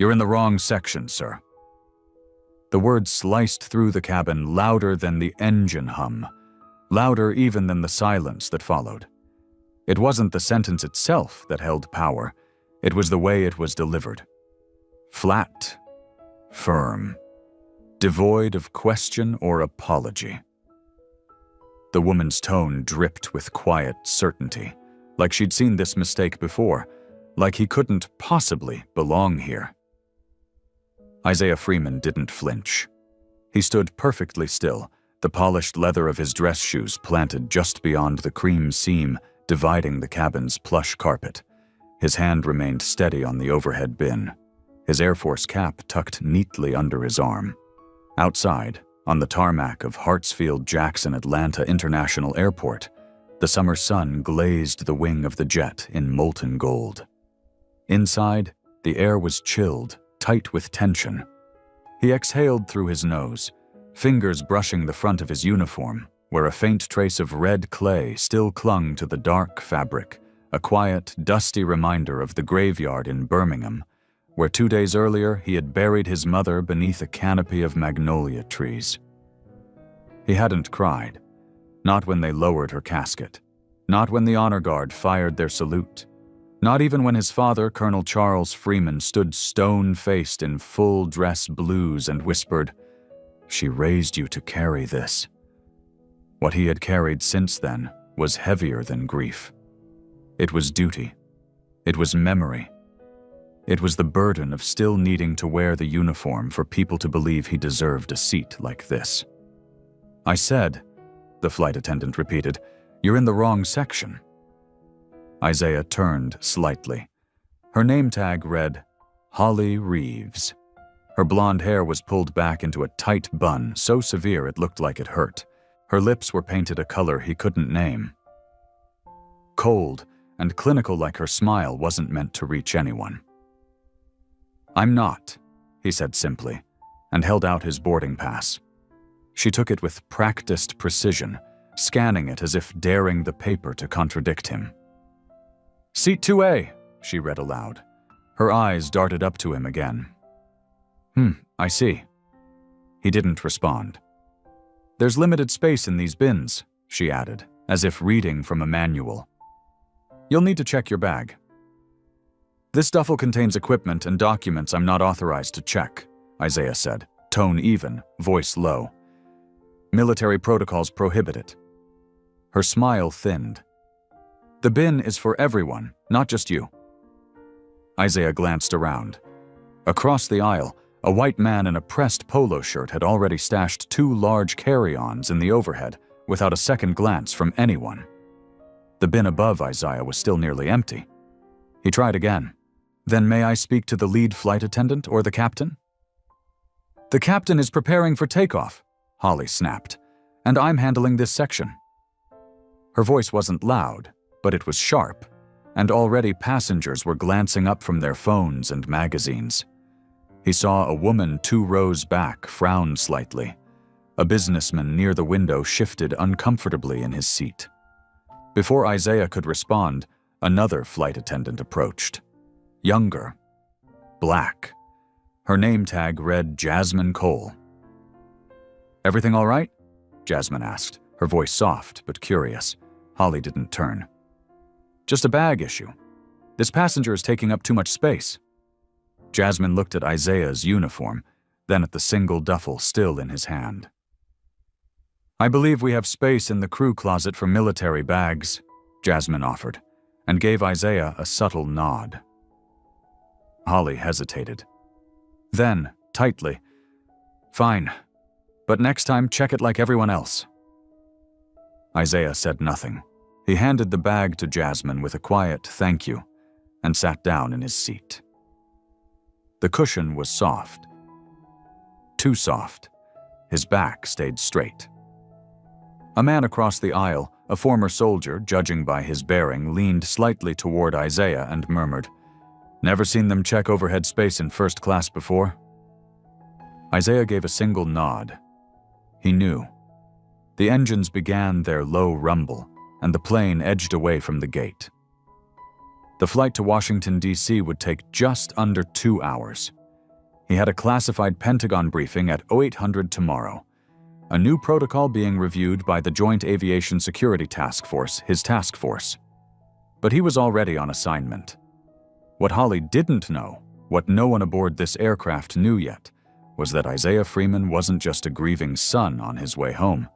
"You're in the wrong section, sir." The words sliced through the cabin louder than the engine hum, louder even than the silence that followed. It wasn't the sentence itself that held power, it was the way it was delivered. Flat, firm, devoid of question or apology. The woman's tone dripped with quiet certainty, like she'd seen this mistake before, like he couldn't possibly belong here. Isaiah Freeman didn't flinch. He stood perfectly still, the polished leather of his dress shoes planted just beyond the cream seam dividing the cabin's plush carpet. His hand remained steady on the overhead bin, his Air Force cap tucked neatly under his arm. Outside, on the tarmac of Hartsfield-Jackson Atlanta International Airport, the summer sun glazed the wing of the jet in molten gold. Inside, the air was chilled, tight with tension. He exhaled through his nose, fingers brushing the front of his uniform, where a faint trace of red clay still clung to the dark fabric, a quiet, dusty reminder of the graveyard in Birmingham, where 2 days earlier he had buried his mother beneath a canopy of magnolia trees. He hadn't cried, not when they lowered her casket, not when the honor guard fired their salute, not even when his father, Colonel Charles Freeman, stood stone-faced in full-dress blues and whispered, "She raised you to carry this." What he had carried since then was heavier than grief. It was duty. It was memory. It was the burden of still needing to wear the uniform for people to believe he deserved a seat like this. "I said," the flight attendant repeated, "you're in the wrong section." Isaiah turned slightly. Her name tag read, Holly Reeves. Her blonde hair was pulled back into a tight bun, so severe it looked like it hurt. Her lips were painted a color he couldn't name. Cold and clinical like her smile wasn't meant to reach anyone. "I'm not," he said simply, and held out his boarding pass. She took it with practiced precision, scanning it as if daring the paper to contradict him. "Seat 2A, she read aloud. Her eyes darted up to him again. I see." He didn't respond. "There's limited space in these bins," she added, as if reading from a manual. "You'll need to check your bag." "This duffel contains equipment and documents I'm not authorized to check," Isaiah said, tone even, voice low. "Military protocols prohibit it." Her smile thinned. "The bin is for everyone, not just you." Isaiah glanced around. Across the aisle, a white man in a pressed polo shirt had already stashed 2 large carry-ons in the overhead without a second glance from anyone. The bin above Isaiah was still nearly empty. He tried again. "Then may I speak to the lead flight attendant or the captain?" "The captain is preparing for takeoff," Holly snapped, "and I'm handling this section." Her voice wasn't loud, but it was sharp, and already passengers were glancing up from their phones and magazines. He saw a woman 2 rows back frown slightly. A businessman near the window shifted uncomfortably in his seat. Before Isaiah could respond, another flight attendant approached. Younger. Black. Her name tag read Jasmine Cole. "Everything all right?" Jasmine asked, her voice soft but curious. Holly didn't turn. "Just a bag issue. This passenger is taking up too much space." Jasmine looked at Isaiah's uniform, then at the single duffel still in his hand. "I believe we have space in the crew closet for military bags," Jasmine offered, and gave Isaiah a subtle nod. Holly hesitated. Then, tightly, "Fine, but next time check it like everyone else." Isaiah said nothing. He handed the bag to Jasmine with a quiet thank you and sat down in his seat. The cushion was soft. Too soft. His back stayed straight. A man across the aisle, a former soldier, judging by his bearing, leaned slightly toward Isaiah and murmured, "Never seen them check overhead space in first class before?" Isaiah gave a single nod. He knew. The engines began their low rumble, and the plane edged away from the gate. The flight to Washington, D.C. would take just under 2 hours. He had a classified Pentagon briefing at 0800 tomorrow. A new protocol being reviewed by the Joint Aviation Security Task Force, his task force. But he was already on assignment. What Holly didn't know, what no one aboard this aircraft knew yet, was that Isaiah Freeman wasn't just a grieving son on his way home.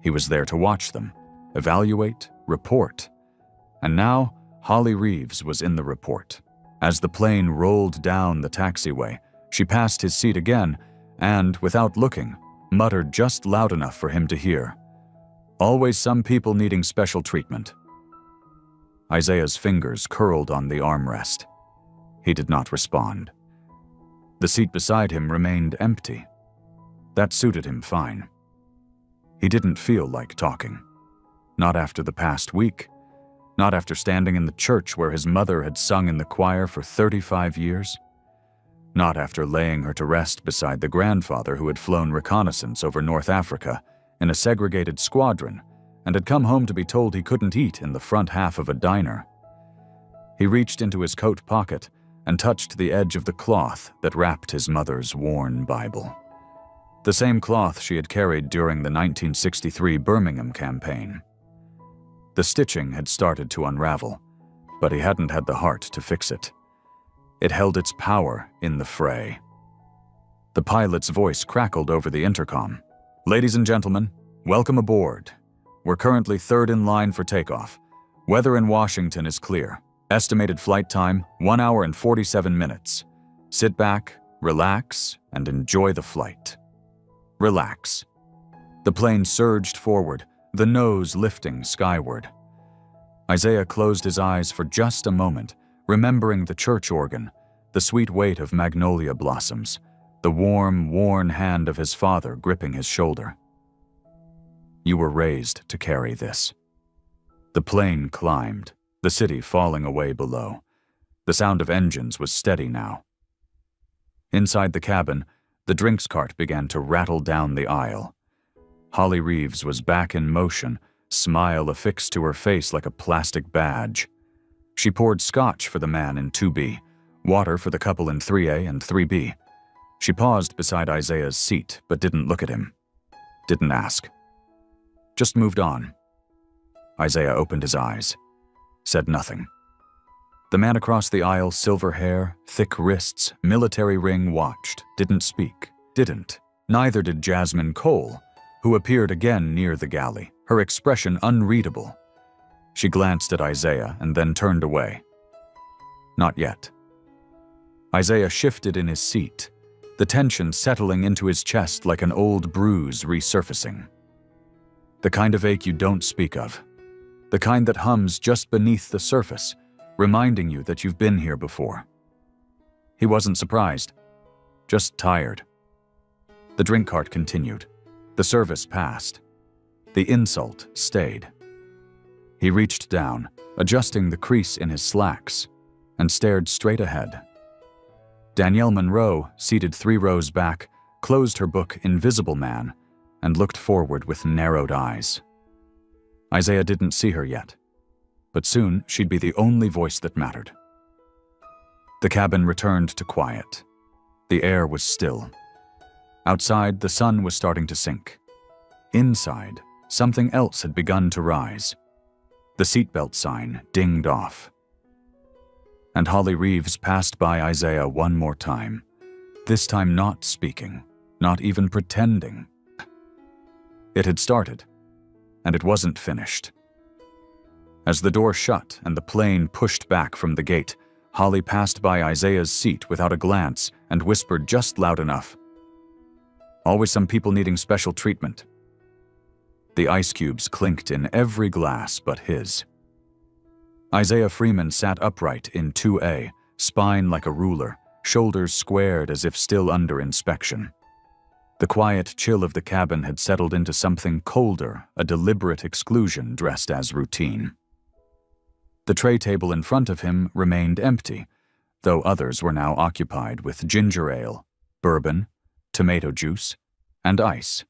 He was there to watch them, evaluate, report. And now, Holly Reeves was in the report. As the plane rolled down the taxiway, she passed his seat again and, without looking, muttered just loud enough for him to hear. "Always some people needing special treatment." Isaiah's fingers curled on the armrest. He did not respond. The seat beside him remained empty. That suited him fine. He didn't feel like talking. Not after the past week. Not after standing in the church where his mother had sung in the choir for 35 years. Not after laying her to rest beside the grandfather who had flown reconnaissance over North Africa in a segregated squadron and had come home to be told he couldn't eat in the front half of a diner. He reached into his coat pocket and touched the edge of the cloth that wrapped his mother's worn Bible. The same cloth she had carried during the 1963 Birmingham campaign. The stitching had started to unravel, but he hadn't had the heart to fix it. It held its power in the fray. The pilot's voice crackled over the intercom. "Ladies and gentlemen, welcome aboard. We're currently third in line for takeoff. Weather in Washington is clear. Estimated flight time, 1 hour and 47 minutes. Sit back, relax, and enjoy the flight." Relax. The plane surged forward, the nose lifting skyward. Isaiah closed his eyes for just a moment, remembering the church organ, the sweet weight of magnolia blossoms, the warm, worn hand of his father gripping his shoulder. You were raised to carry this. The plane climbed, the city falling away below. The sound of engines was steady now. Inside the cabin, the drinks cart began to rattle down the aisle. Holly Reeves was back in motion, smile affixed to her face like a plastic badge. She poured scotch for the man in 2B, water for the couple in 3A and 3B. She paused beside Isaiah's seat, but didn't look at him. Didn't ask. Just moved on. Isaiah opened his eyes. Said nothing. The man across the aisle, silver hair, thick wrists, military ring, watched, didn't speak, didn't. Neither did Jasmine Cole, who appeared again near the galley, her expression unreadable. She glanced at Isaiah and then turned away. Not yet. Isaiah shifted in his seat, the tension settling into his chest like an old bruise resurfacing. The kind of ache you don't speak of. The kind that hums just beneath the surface, reminding you that you've been here before. He wasn't surprised, just tired. The drink cart continued. The service passed. The insult stayed. He reached down, adjusting the crease in his slacks, and stared straight ahead. Danielle Monroe, seated 3 rows back, closed her book Invisible Man and looked forward with narrowed eyes. Isaiah didn't see her yet, but soon she'd be the only voice that mattered. The cabin returned to quiet. The air was still. Outside, the sun was starting to sink. Inside, something else had begun to rise. The seatbelt sign dinged off. And Holly Reeves passed by Isaiah one more time, this time not speaking, not even pretending. It had started, and it wasn't finished. As the door shut and the plane pushed back from the gate, Holly passed by Isaiah's seat without a glance and whispered just loud enough, "Always some people needing special treatment." The ice cubes clinked in every glass but his. Isaiah Freeman sat upright in 2A, spine like a ruler, shoulders squared as if still under inspection. The quiet chill of the cabin had settled into something colder, a deliberate exclusion dressed as routine. The tray table in front of him remained empty, though others were now occupied with ginger ale, bourbon, tomato juice, and ice.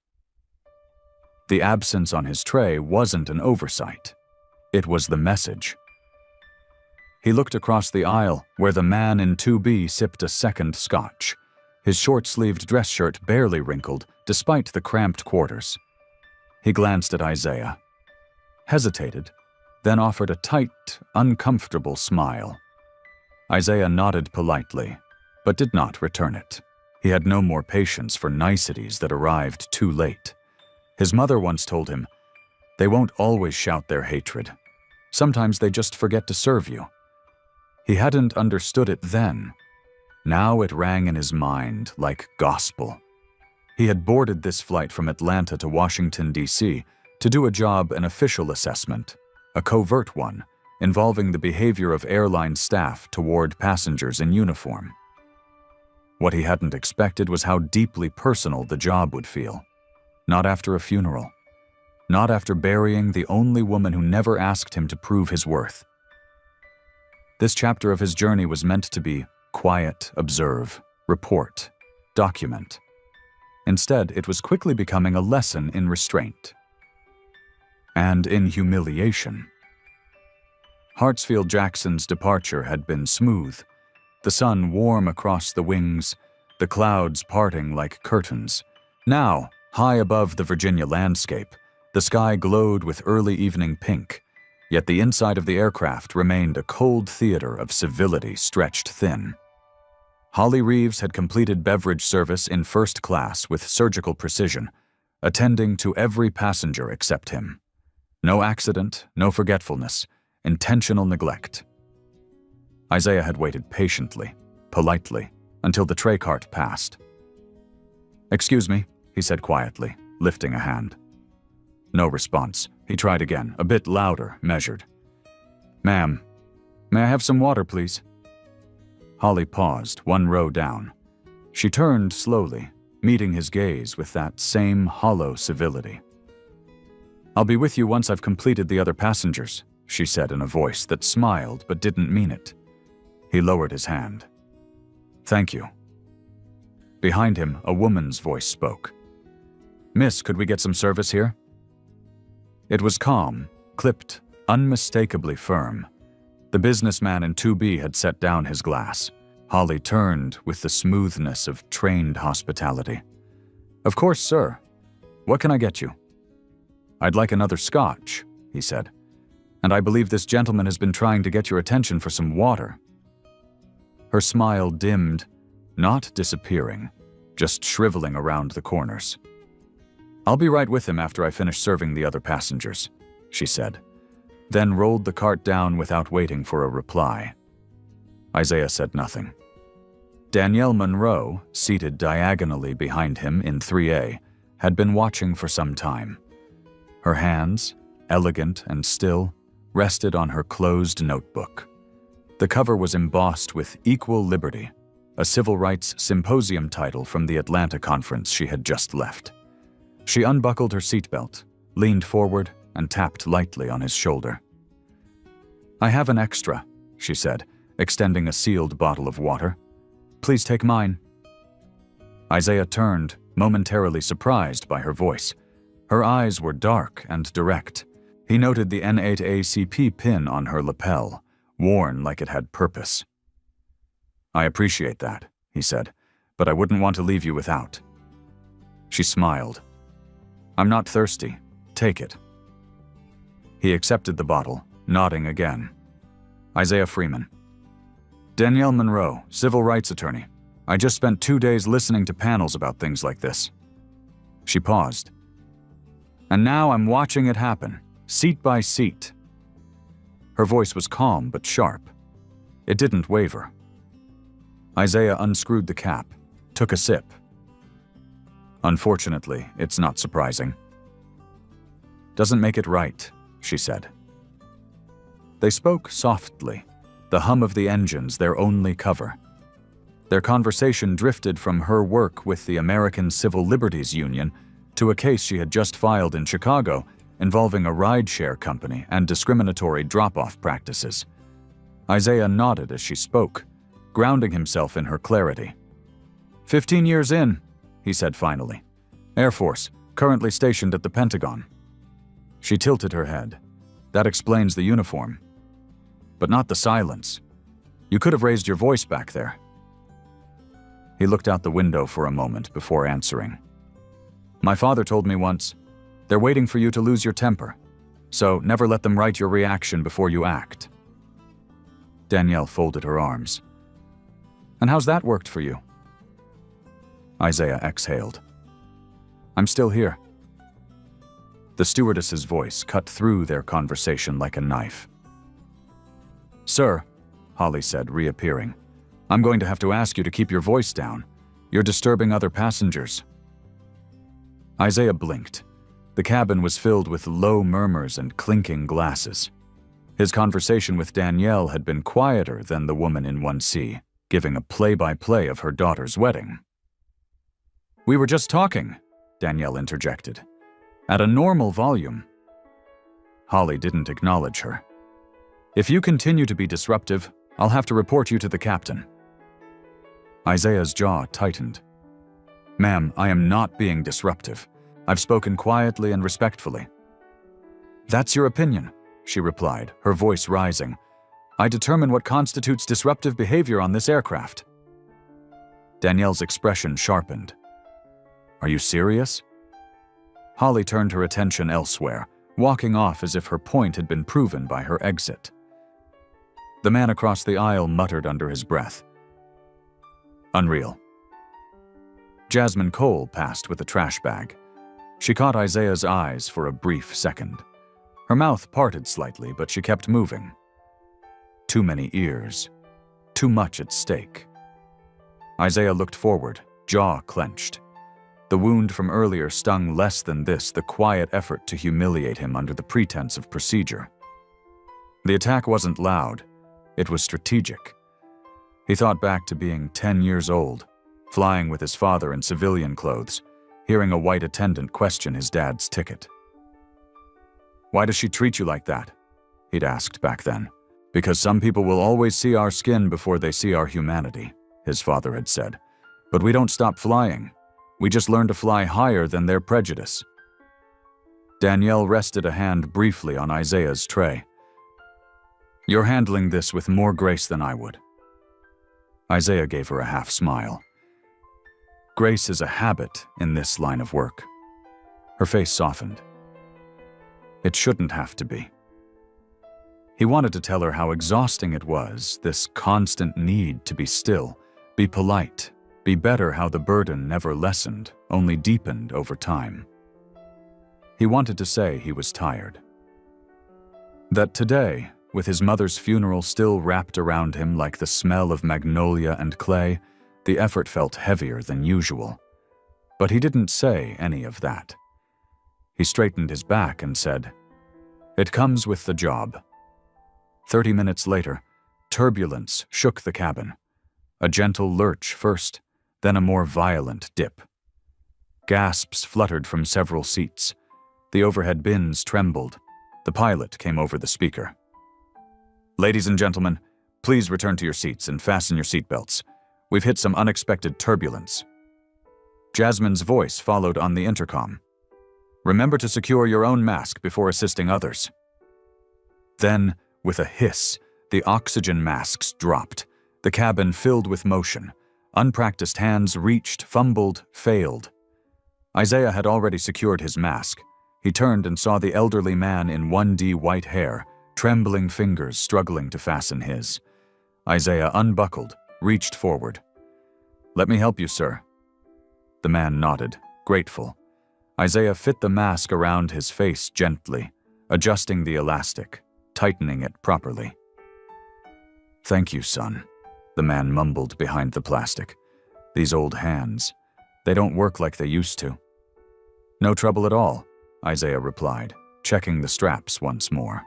The absence on his tray wasn't an oversight. It was the message. He looked across the aisle, where the man in 2B sipped a second scotch. his short-sleeved dress shirt barely wrinkled despite the cramped quarters. He glanced at Isaiah, hesitated, then offered a tight, uncomfortable smile. Isaiah nodded politely, but did not return it. He had no more patience for niceties that arrived too late. His mother once told him, "They won't always shout their hatred. Sometimes they just forget to serve you." He hadn't understood it then. Now it rang in his mind like gospel. He had boarded this flight from Atlanta to Washington, D.C. to do a job, an official assessment, a covert one, involving the behavior of airline staff toward passengers in uniform. What he hadn't expected was how deeply personal the job would feel. Not after a funeral. Not after burying the only woman who never asked him to prove his worth. This chapter of his journey was meant to be quiet, observe, report, document. Instead, it was quickly becoming a lesson in restraint. And in humiliation. Hartsfield-Jackson's departure had been smooth, the sun warm across the wings, the clouds parting like curtains. Now, high above the Virginia landscape, the sky glowed with early evening pink, yet the inside of the aircraft remained a cold theater of civility stretched thin. Holly Reeves had completed beverage service in first class with surgical precision, attending to every passenger except him. No accident, no forgetfulness, intentional neglect. Isaiah had waited patiently, politely, until the tray cart passed. "Excuse me," he said quietly, lifting a hand. No response. He tried again, a bit louder, measured. "Ma'am, may I have some water, please?" Holly paused, one row down. She turned slowly, meeting his gaze with that same hollow civility. "I'll be with you once I've completed the other passengers," she said in a voice that smiled but didn't mean it. He lowered his hand. "Thank you." Behind him, a woman's voice spoke. "Miss, could we get some service here?" It was calm, clipped, unmistakably firm. The businessman in 2B had set down his glass. Holly turned with the smoothness of trained hospitality. "Of course, sir. What can I get you?" "I'd like another scotch," he said. "And I believe this gentleman has been trying to get your attention for some water." Her smile dimmed, not disappearing, just shriveling around the corners. "I'll be right with him after I finish serving the other passengers," she said, then rolled the cart down without waiting for a reply. Isaiah said nothing. Danielle Monroe, seated diagonally behind him in 3A, had been watching for some time. Her hands, elegant and still, rested on her closed notebook. The cover was embossed with Equal Liberty, a civil rights symposium title from the Atlanta conference she had just left. She unbuckled her seatbelt, leaned forward, and tapped lightly on his shoulder. "I have an extra," she said, extending a sealed bottle of water. "Please take mine." Isaiah turned, momentarily surprised by her voice. Her eyes were dark and direct. He noted the N8ACP pin on her lapel, worn like it had purpose. "I appreciate that," he said, "but I wouldn't want to leave you without." She smiled. "I'm not thirsty. Take it." He accepted the bottle, nodding again. Isaiah Freeman. "Danielle Monroe, civil rights attorney. I just spent 2 days listening to panels about things like this." She paused. "And now I'm watching it happen, seat by seat." Her voice was calm but sharp. It didn't waver. Isaiah unscrewed the cap, took a sip. "Unfortunately, it's not surprising." "Doesn't make it right," she said. They spoke softly, the hum of the engines their only cover. Their conversation drifted from her work with the American Civil Liberties Union to a case she had just filed in Chicago involving a rideshare company and discriminatory drop-off practices. Isaiah nodded as she spoke, grounding himself in her clarity. 15 years in, he said finally. Air Force, currently stationed at the Pentagon. She tilted her head. That explains the uniform. But not the silence. You could have raised your voice back there. He looked out the window for a moment before answering. My father told me once, they're waiting for you to lose your temper, so never let them write your reaction before you act. Danielle folded her arms. And how's that worked for you? Isaiah exhaled. I'm still here. The stewardess's voice cut through their conversation like a knife. Sir, Holly said, reappearing, I'm going to have to ask you to keep your voice down. You're disturbing other passengers. Isaiah blinked. The cabin was filled with low murmurs and clinking glasses. His conversation with Danielle had been quieter than the woman in 1C, giving a play-by-play of her daughter's wedding. We were just talking, Danielle interjected. At a normal volume. Holly didn't acknowledge her. If you continue to be disruptive, I'll have to report you to the captain. Isaiah's jaw tightened. Ma'am, I am not being disruptive. I've spoken quietly and respectfully. That's your opinion, she replied, her voice rising. I determine what constitutes disruptive behavior on this aircraft. Danielle's expression sharpened. Are you serious? Holly turned her attention elsewhere, walking off as if her point had been proven by her exit. The man across the aisle muttered under his breath. Unreal. Jasmine Cole passed with a trash bag. She caught Isaiah's eyes for a brief second. Her mouth parted slightly, but she kept moving. Too many ears. Too much at stake. Isaiah looked forward, jaw clenched. The wound from earlier stung less than this, the quiet effort to humiliate him under the pretense of procedure. The attack wasn't loud. It was strategic. He thought back to being 10 years old, flying with his father in civilian clothes, hearing a white attendant question his dad's ticket. Why does she treat you like that? He'd asked back then. Because some people will always see our skin before they see our humanity, his father had said. But we don't stop flying. We just learn to fly higher than their prejudice. Danielle rested a hand briefly on Isaiah's tray. You're handling this with more grace than I would. Isaiah gave her a half smile. Grace is a habit in this line of work. Her face softened. It shouldn't have to be. He wanted to tell her how exhausting it was, this constant need to be still, be polite, be better, how the burden never lessened, only deepened over time. He wanted to say he was tired. That today, with his mother's funeral still wrapped around him like the smell of magnolia and clay, the effort felt heavier than usual. But he didn't say any of that. He straightened his back and said, It comes with the job. 30 minutes later, turbulence shook the cabin. A gentle lurch first, then a more violent dip. Gasps fluttered from several seats. The overhead bins trembled. The pilot came over the speaker. Ladies and gentlemen, please return to your seats and fasten your seatbelts. We've hit some unexpected turbulence. Jasmine's voice followed on the intercom. Remember to secure your own mask before assisting others. Then, with a hiss, the oxygen masks dropped. The cabin filled with motion. Unpracticed hands reached, fumbled, failed. Isaiah had already secured his mask. He turned and saw the elderly man in 1D white hair, trembling fingers struggling to fasten his. Isaiah unbuckled, reached forward. Let me help you, sir. The man nodded, grateful. Isaiah fit the mask around his face gently, adjusting the elastic, tightening it properly. Thank you, son, the man mumbled behind the plastic. These old hands, they don't work like they used to. No trouble at all, Isaiah replied, checking the straps once more.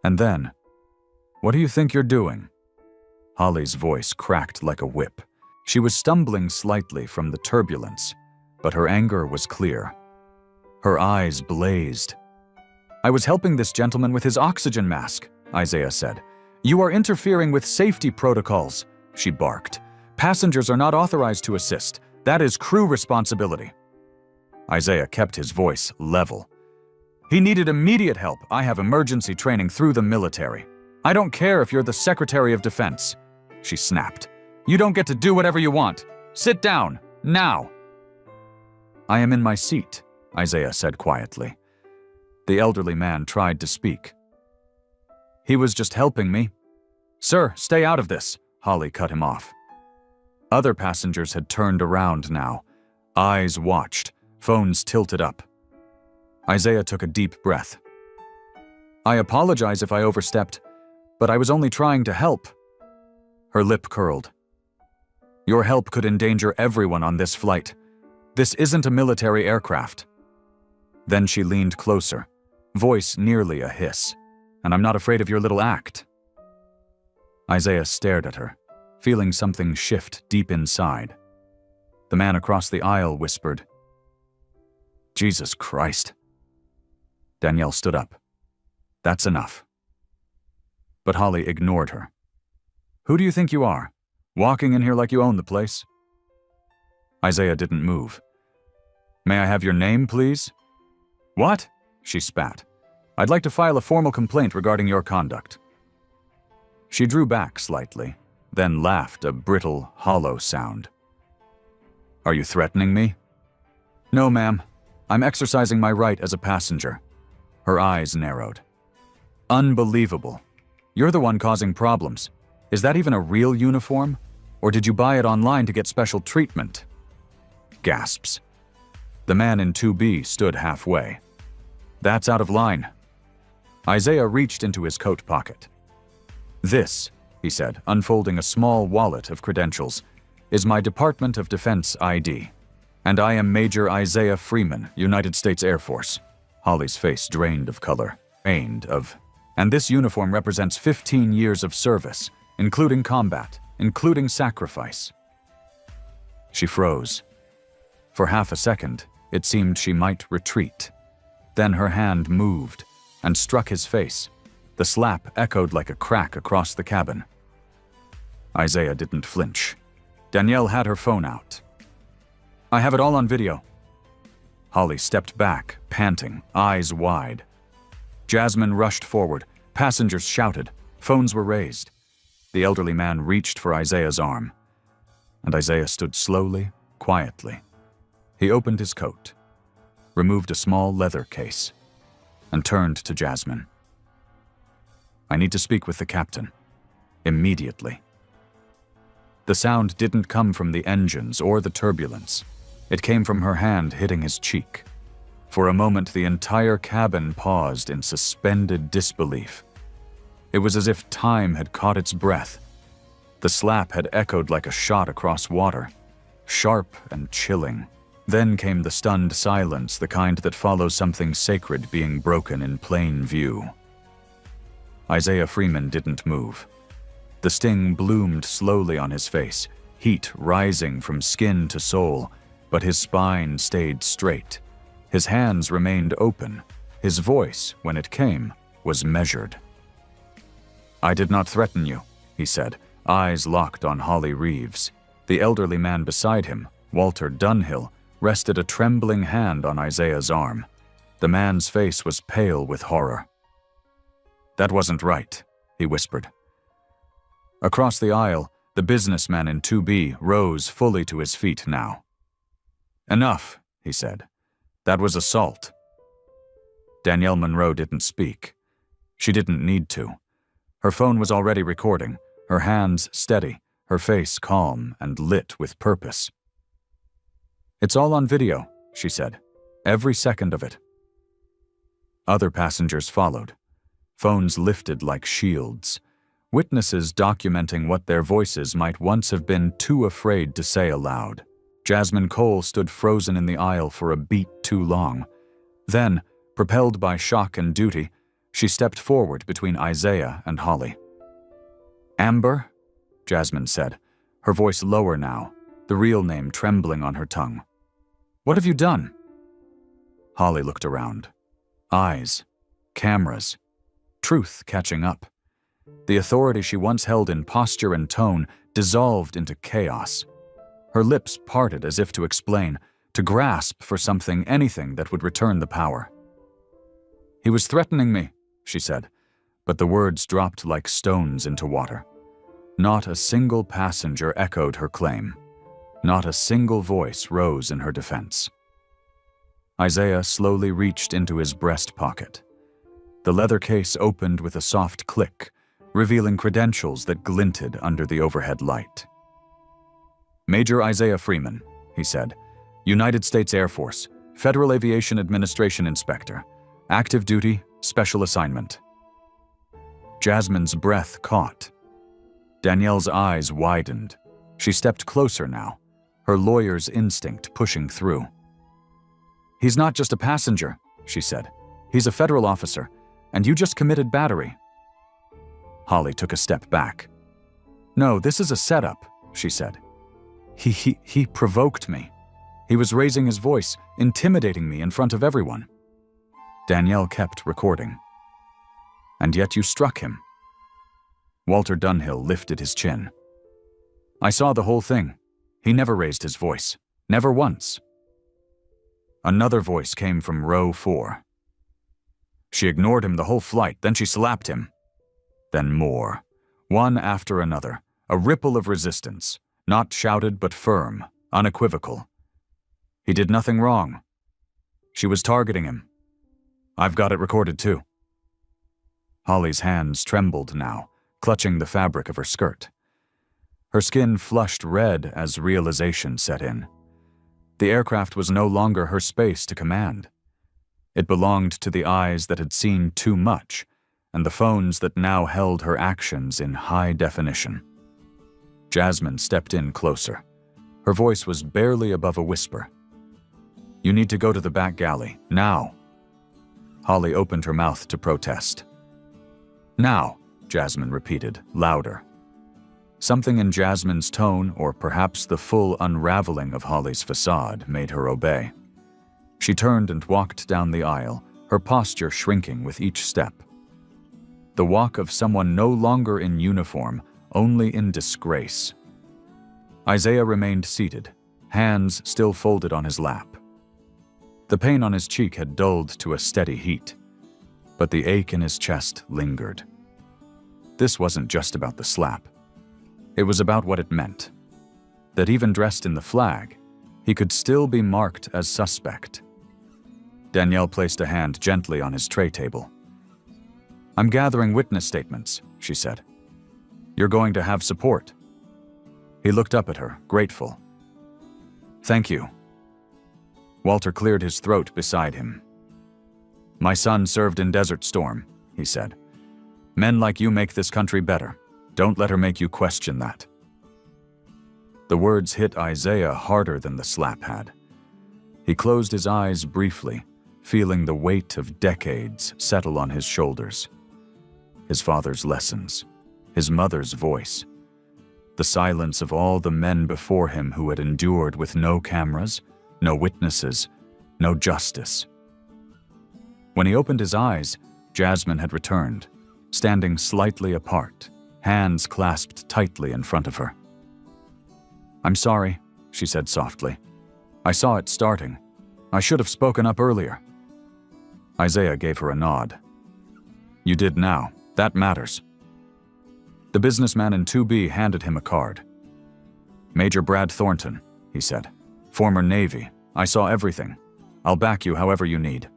And then, what do you think you're doing? Holly's voice cracked like a whip. She was stumbling slightly from the turbulence, but her anger was clear. Her eyes blazed. I was helping this gentleman with his oxygen mask, Isaiah said. You are interfering with safety protocols, she barked. Passengers are not authorized to assist. That is crew responsibility. Isaiah kept his voice level. He needed immediate help. I have emergency training through the military. I don't care if you're the Secretary of Defense, she snapped. You don't get to do whatever you want. Sit down, now." "I am in my seat," Isaiah said quietly. The elderly man tried to speak. "He was just helping me." "Sir, stay out of this," Holly cut him off. Other passengers had turned around now. Eyes watched, phones tilted up. Isaiah took a deep breath. "I apologize if I overstepped, but I was only trying to help." Her lip curled. "Your help could endanger everyone on this flight. This isn't a military aircraft." Then she leaned closer, voice nearly a hiss. "And I'm not afraid of your little act." Isaiah stared at her, feeling something shift deep inside. The man across the aisle whispered, "Jesus Christ." Danielle stood up. "That's enough." But Holly ignored her. "Who do you think you are? Walking in here like you own the place?" Isaiah didn't move. "May I have your name, please?" "What?" she spat. "I'd like to file a formal complaint regarding your conduct." She drew back slightly, then laughed a brittle, hollow sound. "Are you threatening me?" "No, ma'am. I'm exercising my right as a passenger." Her eyes narrowed. "Unbelievable. You're the one causing problems. Is that even a real uniform? Or did you buy it online to get special treatment?" Gasps. The man in 2B stood halfway. "That's out of line." Isaiah reached into his coat pocket. "This," he said, unfolding a small wallet of credentials, "is my Department of Defense ID. And I am Major Isaiah Freeman, United States Air Force." Holly's face drained of color. And this uniform represents 15 years of service, including combat, including sacrifice." She froze. For half a second, it seemed she might retreat. Then her hand moved and struck his face. The slap echoed like a crack across the cabin. Isaiah didn't flinch. Danielle had her phone out. "I have it all on video." Holly stepped back, panting, eyes wide. Jasmine rushed forward. Passengers shouted. Phones were raised. The elderly man reached for Isaiah's arm. And Isaiah stood slowly, quietly. He opened his coat, removed a small leather case, and turned to Jasmine. "I need to speak with the captain. Immediately." The sound didn't come from the engines or the turbulence. It came from her hand hitting his cheek. For a moment, the entire cabin paused in suspended disbelief. It was as if time had caught its breath. The slap had echoed like a shot across water, sharp and chilling. Then came the stunned silence, the kind that follows something sacred being broken in plain view. Isaiah Freeman didn't move. The sting bloomed slowly on his face, heat rising from skin to soul, but his spine stayed straight. His hands remained open. His voice, when it came, was measured. "I did not threaten you," he said, eyes locked on Holly Reeves. The elderly man beside him, Walter Dunhill, rested a trembling hand on Isaiah's arm. The man's face was pale with horror. "That wasn't right," he whispered. Across the aisle, the businessman in 2B rose fully to his feet now. "Enough," he said. "That was assault." Danielle Monroe didn't speak. She didn't need to. Her phone was already recording, her hands steady, her face calm and lit with purpose. "It's all on video," she said. "Every second of it." Other passengers followed. Phones lifted like shields. Witnesses documenting what their voices might once have been too afraid to say aloud. Jasmine Cole stood frozen in the aisle for a beat too long. Then, propelled by shock and duty, she stepped forward between Isaiah and Holly. "Amber?" Jasmine said, her voice lower now, the real name trembling on her tongue. "What have you done?" Holly looked around. Eyes, cameras, truth catching up. The authority she once held in posture and tone dissolved into chaos. Her lips parted as if to explain, to grasp for something, anything that would return the power. "He was threatening me," she said, but the words dropped like stones into water. Not a single passenger echoed her claim. Not a single voice rose in her defense. Isaiah slowly reached into his breast pocket. The leather case opened with a soft click, revealing credentials that glinted under the overhead light. "Major Isaiah Freeman," he said, "United States Air Force, Federal Aviation Administration Inspector, active duty, special assignment." Jasmine's breath caught. Danielle's eyes widened. She stepped closer now, her lawyer's instinct pushing through. "He's not just a passenger," she said. "He's a federal officer, and you just committed battery." Holly took a step back. "No, this is a setup," she said. He provoked me. He was raising his voice, intimidating me in front of everyone." Danielle kept recording. "And yet you struck him." Walter Dunhill lifted his chin. "I saw the whole thing. He never raised his voice. Never once." Another voice came from row 4. "She ignored him the whole flight, then she slapped him." Then more, one after another, a ripple of resistance, not shouted but firm, unequivocal. "He did nothing wrong. She was targeting him. I've got it recorded too." Holly's hands trembled now, clutching the fabric of her skirt. Her skin flushed red as realization set in. The aircraft was no longer her space to command. It belonged to the eyes that had seen too much, and the phones that now held her actions in high definition. Jasmine stepped in closer. Her voice was barely above a whisper. "You need to go to the back galley, now." Holly opened her mouth to protest. "Now," Jasmine repeated, louder. Something in Jasmine's tone, or perhaps the full unraveling of Holly's facade, made her obey. She turned and walked down the aisle, her posture shrinking with each step. The walk of someone no longer in uniform, only in disgrace. Isaiah remained seated, hands still folded on his lap. The pain on his cheek had dulled to a steady heat, but the ache in his chest lingered. This wasn't just about the slap. It was about what it meant. That even dressed in the flag, he could still be marked as suspect. Danielle placed a hand gently on his tray table. "I'm gathering witness statements," she said. "You're going to have support." He looked up at her, grateful. "Thank you." Walter cleared his throat beside him. "My son served in Desert Storm," he said. "Men like you make this country better. Don't let her make you question that." The words hit Isaiah harder than the slap had. He closed his eyes briefly, feeling the weight of decades settle on his shoulders. His father's lessons, his mother's voice, the silence of all the men before him who had endured with no cameras, no witnesses, no justice. When he opened his eyes, Jasmine had returned, standing slightly apart, hands clasped tightly in front of her. "I'm sorry," she said softly. "I saw it starting. I should have spoken up earlier." Isaiah gave her a nod. "You did now. That matters." The businessman in 2B handed him a card. "Major Brad Thornton," he said. "Former Navy. I saw everything. I'll back you however you need."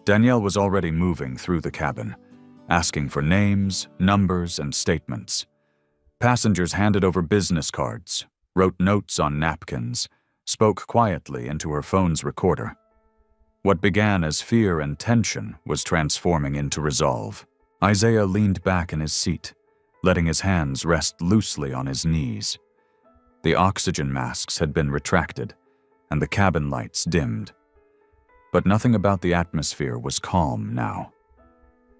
Danielle was already moving through the cabin, asking for names, numbers, and statements. Passengers handed over business cards, wrote notes on napkins, spoke quietly into her phone's recorder. What began as fear and tension was transforming into resolve. Isaiah leaned back in his seat, letting his hands rest loosely on his knees. The oxygen masks had been retracted, and the cabin lights dimmed. But nothing about the atmosphere was calm now.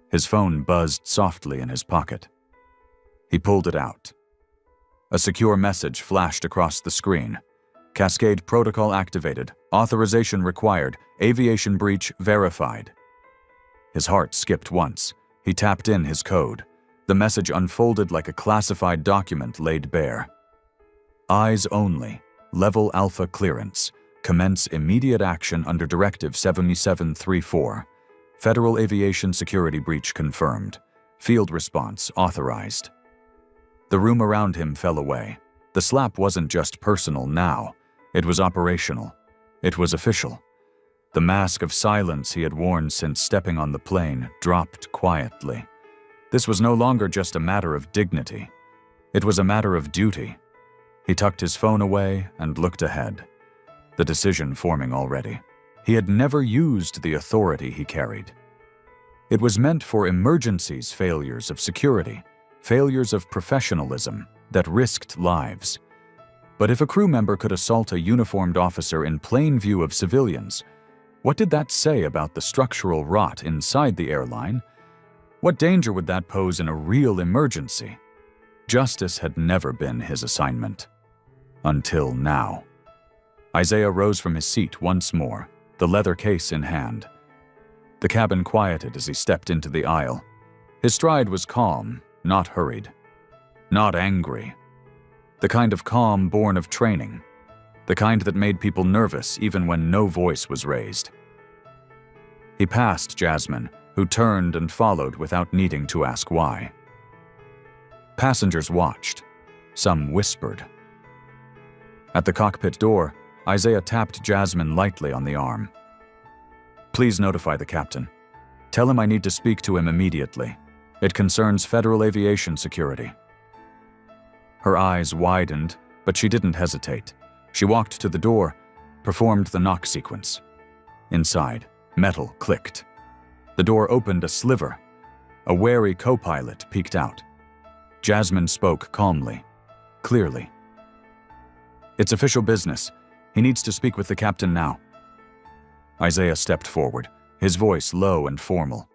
His phone buzzed softly in his pocket. He pulled it out. A secure message flashed across the screen. "Cascade protocol activated. Authorization required. Aviation breach verified." His heart skipped once. He tapped in his code. The message unfolded like a classified document laid bare. "Eyes only. Level Alpha clearance. Commence immediate action under Directive 7734. Federal Aviation Security breach confirmed. Field response authorized." The room around him fell away. The slap wasn't just personal now. It was operational. It was official. The mask of silence he had worn since stepping on the plane dropped quietly. This was no longer just a matter of dignity. It was a matter of duty. He tucked his phone away and looked ahead, the decision forming already. He had never used the authority he carried. It was meant for emergencies, failures of security, failures of professionalism that risked lives. But if a crew member could assault a uniformed officer in plain view of civilians, what did that say about the structural rot inside the airline? What danger would that pose in a real emergency? Justice had never been his assignment. Until now. Isaiah rose from his seat once more, the leather case in hand. The cabin quieted as he stepped into the aisle. His stride was calm, not hurried. Not angry. The kind of calm born of training. The kind that made people nervous even when no voice was raised. He passed Jasmine, who turned and followed without needing to ask why. Passengers watched. Some whispered. At the cockpit door, Isaiah tapped Jasmine lightly on the arm. Please notify the captain. Tell him I need to speak to him immediately. It concerns federal aviation security. Her eyes widened, but she didn't hesitate. She walked to the door, performed the knock sequence. Inside, metal clicked. The door opened a sliver. A wary co-pilot peeked out. Jasmine spoke calmly, clearly. It's official business. He needs to speak with the captain now. Isaiah stepped forward, his voice low and formal.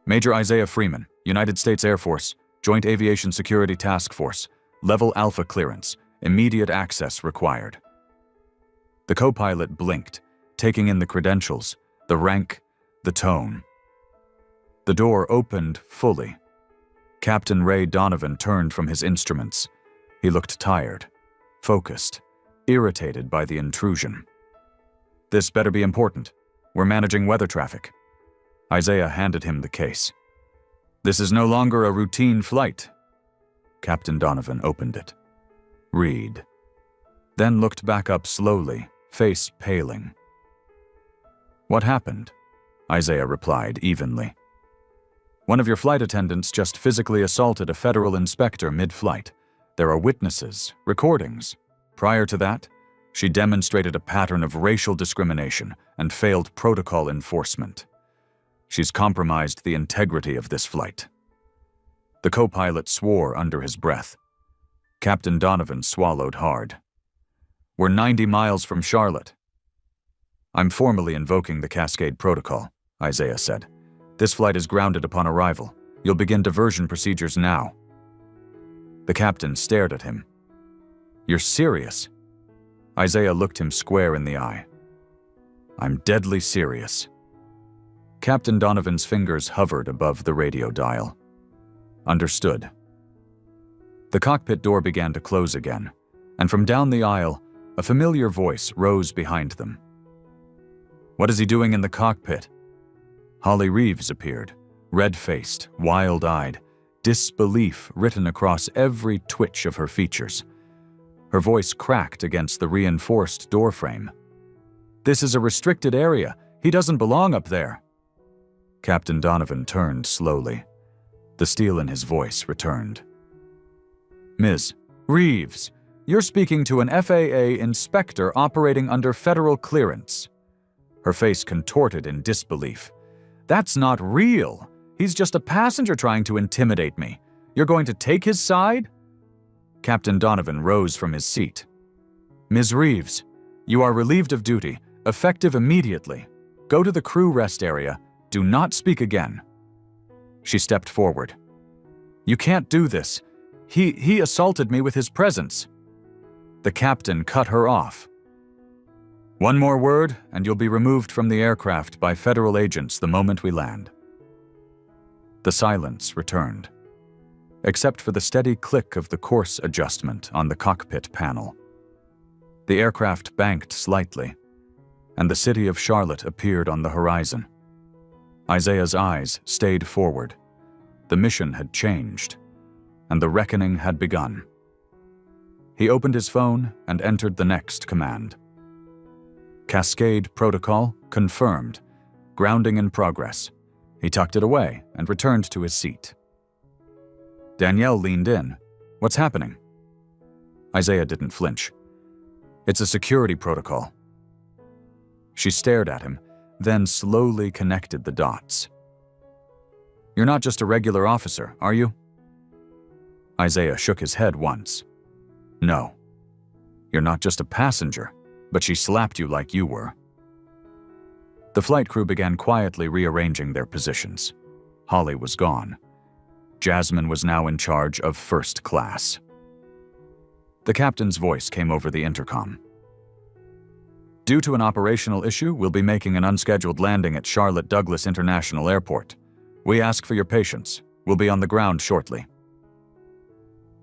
Major Isaiah Freeman, United States Air Force, Joint Aviation Security Task Force, Level Alpha clearance, immediate access required. The co-pilot blinked, taking in the credentials, the rank, the tone. The door opened fully. Captain Ray Donovan turned from his instruments. He looked tired, focused, irritated by the intrusion. This better be important. We're managing weather traffic. Isaiah handed him the case. This is no longer a routine flight. Captain Donovan opened it. Read. Then looked back up slowly, face paling. What happened? Isaiah replied evenly. One of your flight attendants just physically assaulted a federal inspector mid-flight. There are witnesses, recordings. Prior to that, she demonstrated a pattern of racial discrimination and failed protocol enforcement. She's compromised the integrity of this flight. The co-pilot swore under his breath. Captain Donovan swallowed hard. We're 90 miles from Charlotte. I'm formally invoking the Cascade Protocol, Isaiah said. This flight is grounded upon arrival. You'll begin diversion procedures now. The captain stared at him. You're serious? Isaiah looked him square in the eye. I'm deadly serious. Captain Donovan's fingers hovered above the radio dial. Understood. The cockpit door began to close again, and from down the aisle, a familiar voice rose behind them. What is he doing in the cockpit? Holly Reeves appeared, red-faced, wild-eyed, disbelief written across every twitch of her features. Her voice cracked against the reinforced doorframe. This is a restricted area. He doesn't belong up there. Captain Donovan turned slowly. The steel in his voice returned. Ms. Reeves, you're speaking to an FAA inspector operating under federal clearance. Her face contorted in disbelief. That's not real. He's just a passenger trying to intimidate me. You're going to take his side? Captain Donovan rose from his seat. Ms. Reeves, you are relieved of duty, effective immediately. Go to the crew rest area. Do not speak again. She stepped forward. You can't do this. He assaulted me with his presence. The captain cut her off. One more word, and you'll be removed from the aircraft by federal agents the moment we land. The silence returned, except for the steady click of the course adjustment on the cockpit panel. The aircraft banked slightly, and the city of Charlotte appeared on the horizon. Isaiah's eyes stayed forward. The mission had changed, and the reckoning had begun. He opened his phone and entered the next command. Cascade protocol confirmed. Grounding in progress. He tucked it away and returned to his seat. Danielle leaned in. What's happening? Isaiah didn't flinch. It's a security protocol. She stared at him, then slowly connected the dots. You're not just a regular officer, are you? Isaiah shook his head once. No. You're not just a passenger, but she slapped you like you were. The flight crew began quietly rearranging their positions. Holly was gone. Jasmine was now in charge of first class. The captain's voice came over the intercom. Due to an operational issue, we'll be making an unscheduled landing at Charlotte Douglas International Airport. We ask for your patience. We'll be on the ground shortly.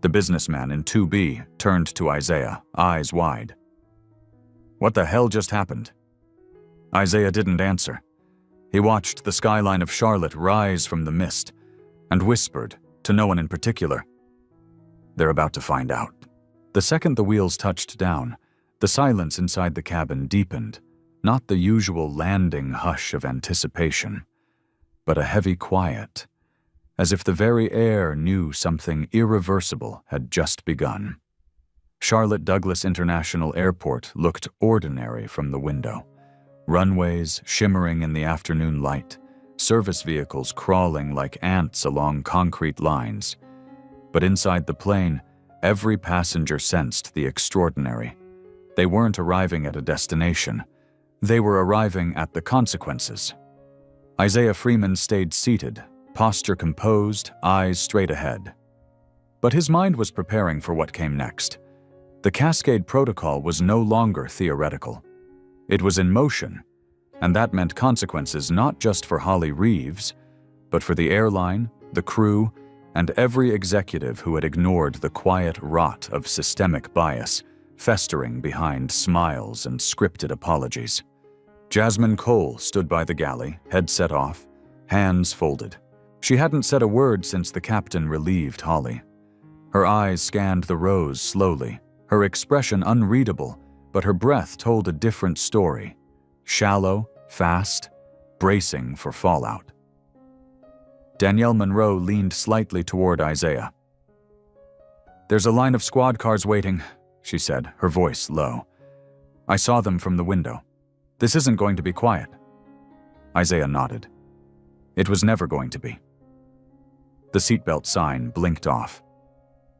The businessman in 2B turned to Isaiah, eyes wide. What the hell just happened? Isaiah didn't answer. He watched the skyline of Charlotte rise from the mist and whispered, to no one in particular, they're about to find out. The second the wheels touched down, the silence inside the cabin deepened, not the usual landing hush of anticipation, but a heavy quiet, as if the very air knew something irreversible had just begun. Charlotte Douglas International Airport looked ordinary from the window. Runways shimmering in the afternoon light, service vehicles crawling like ants along concrete lines. But inside the plane, every passenger sensed the extraordinary. They weren't arriving at a destination. They were arriving at the consequences. Isaiah Freeman stayed seated, posture composed, eyes straight ahead. But his mind was preparing for what came next. The Cascade Protocol was no longer theoretical. It was in motion, and that meant consequences not just for Holly Reeves, but for the airline, the crew, and every executive who had ignored the quiet rot of systemic bias, festering behind smiles and scripted apologies. Jasmine Cole stood by the galley, headset off, hands folded. She hadn't said a word since the captain relieved Holly. Her eyes scanned the rows slowly, her expression unreadable, but her breath told a different story. Shallow, fast, bracing for fallout. Danielle Monroe leaned slightly toward Isaiah. There's a line of squad cars waiting, she said, her voice low. I saw them from the window. This isn't going to be quiet. Isaiah nodded. It was never going to be. The seatbelt sign blinked off,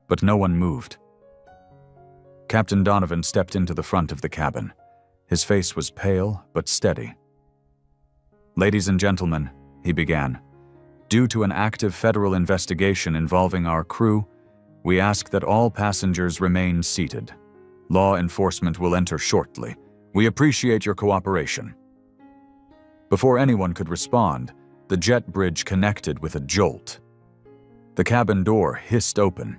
but no one moved. Captain Donovan stepped into the front of the cabin. His face was pale but steady. Ladies and gentlemen, he began, due to an active federal investigation involving our crew, we ask that all passengers remain seated. Law enforcement will enter shortly. We appreciate your cooperation. Before anyone could respond, the jet bridge connected with a jolt. The cabin door hissed open,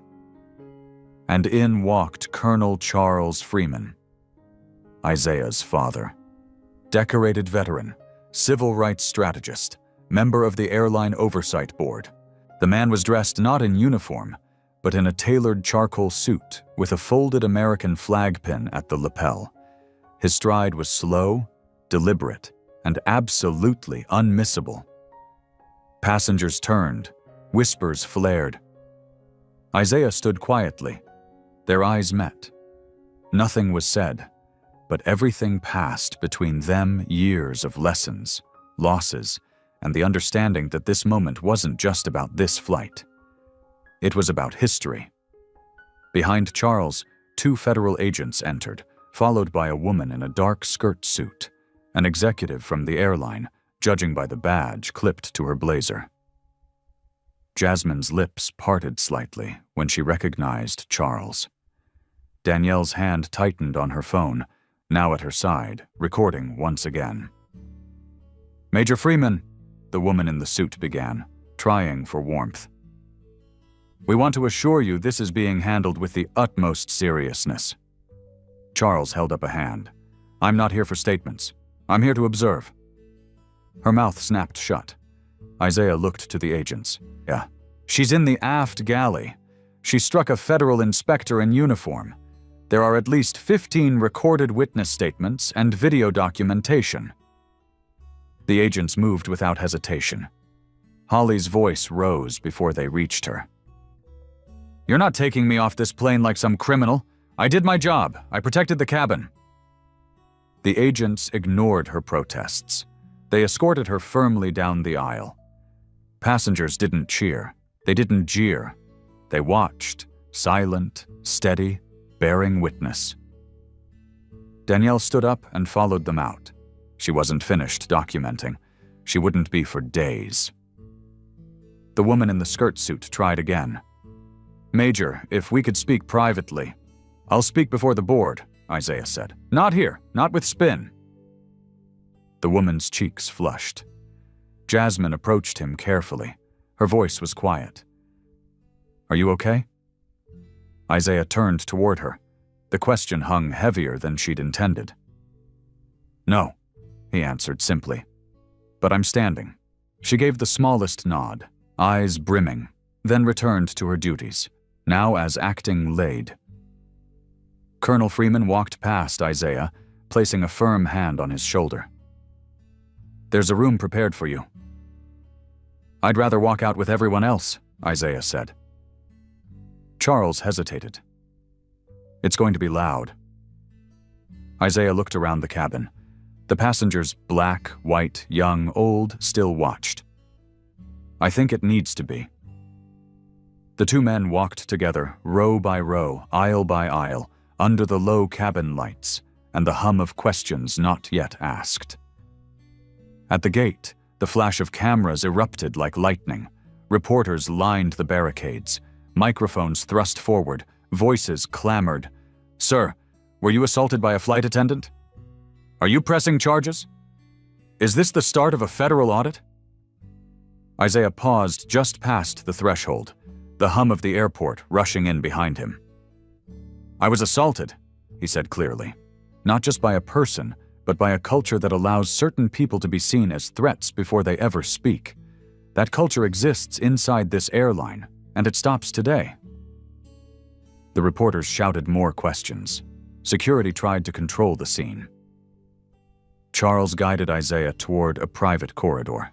and in walked Colonel Charles Freeman, Isaiah's father. Decorated veteran, civil rights strategist, member of the Airline Oversight Board. The man was dressed not in uniform, but in a tailored charcoal suit with a folded American flag pin at the lapel. His stride was slow, deliberate, and absolutely unmissable. Passengers turned, whispers flared. Isaiah stood quietly. Their eyes met. Nothing was said, but everything passed between them, years of lessons, losses, and the understanding that this moment wasn't just about this flight. It was about history. Behind Charles, 2 federal agents entered, followed by a woman in a dark skirt suit, an executive from the airline, judging by the badge clipped to her blazer. Jasmine's lips parted slightly when she recognized Charles. Danielle's hand tightened on her phone, now at her side, recording once again. Major Freeman, the woman in the suit began, trying for warmth. We want to assure you this is being handled with the utmost seriousness. Charles held up a hand. I'm not here for statements. I'm here to observe. Her mouth snapped shut. Isaiah looked to the agents. Yeah. She's in the aft galley. She struck a federal inspector in uniform. There are at least 15 recorded witness statements and video documentation. The agents moved without hesitation. Holly's voice rose before they reached her. "You're not taking me off this plane like some criminal. I did my job. I protected the cabin." The agents ignored her protests. They escorted her firmly down the aisle. Passengers didn't cheer. They didn't jeer. They watched, silent, steady, bearing witness. Danielle stood up and followed them out. She wasn't finished documenting. She wouldn't be for days. The woman in the skirt suit tried again. "Major, if we could speak privately." "I'll speak before the board," Isaiah said. "Not here, not with Spin." The woman's cheeks flushed. Jasmine approached him carefully. Her voice was quiet. "Are you okay?" Isaiah turned toward her. The question hung heavier than she'd intended. "No," he answered simply. "But I'm standing." She gave the smallest nod, eyes brimming, then returned to her duties, now as acting laid. Colonel Freeman walked past Isaiah, placing a firm hand on his shoulder. "There's a room prepared for you." "I'd rather walk out with everyone else," Isaiah said. Charles hesitated. "It's going to be loud." Isaiah looked around the cabin. The passengers, black, white, young, old, still watched. "I think it needs to be." The two men walked together, row by row, aisle by aisle, under the low cabin lights and the hum of questions not yet asked. At the gate, the flash of cameras erupted like lightning. Reporters lined the barricades. Microphones thrust forward. Voices clamored. "Sir, were you assaulted by a flight attendant? Are you pressing charges? Is this the start of a federal audit?" Isaiah paused just past the threshold, the hum of the airport rushing in behind him. "I was assaulted," he said clearly, "not just by a person, but by a culture that allows certain people to be seen as threats before they ever speak. That culture exists inside this airline, and it stops today." The reporters shouted more questions. Security tried to control the scene. Charles guided Isaiah toward a private corridor.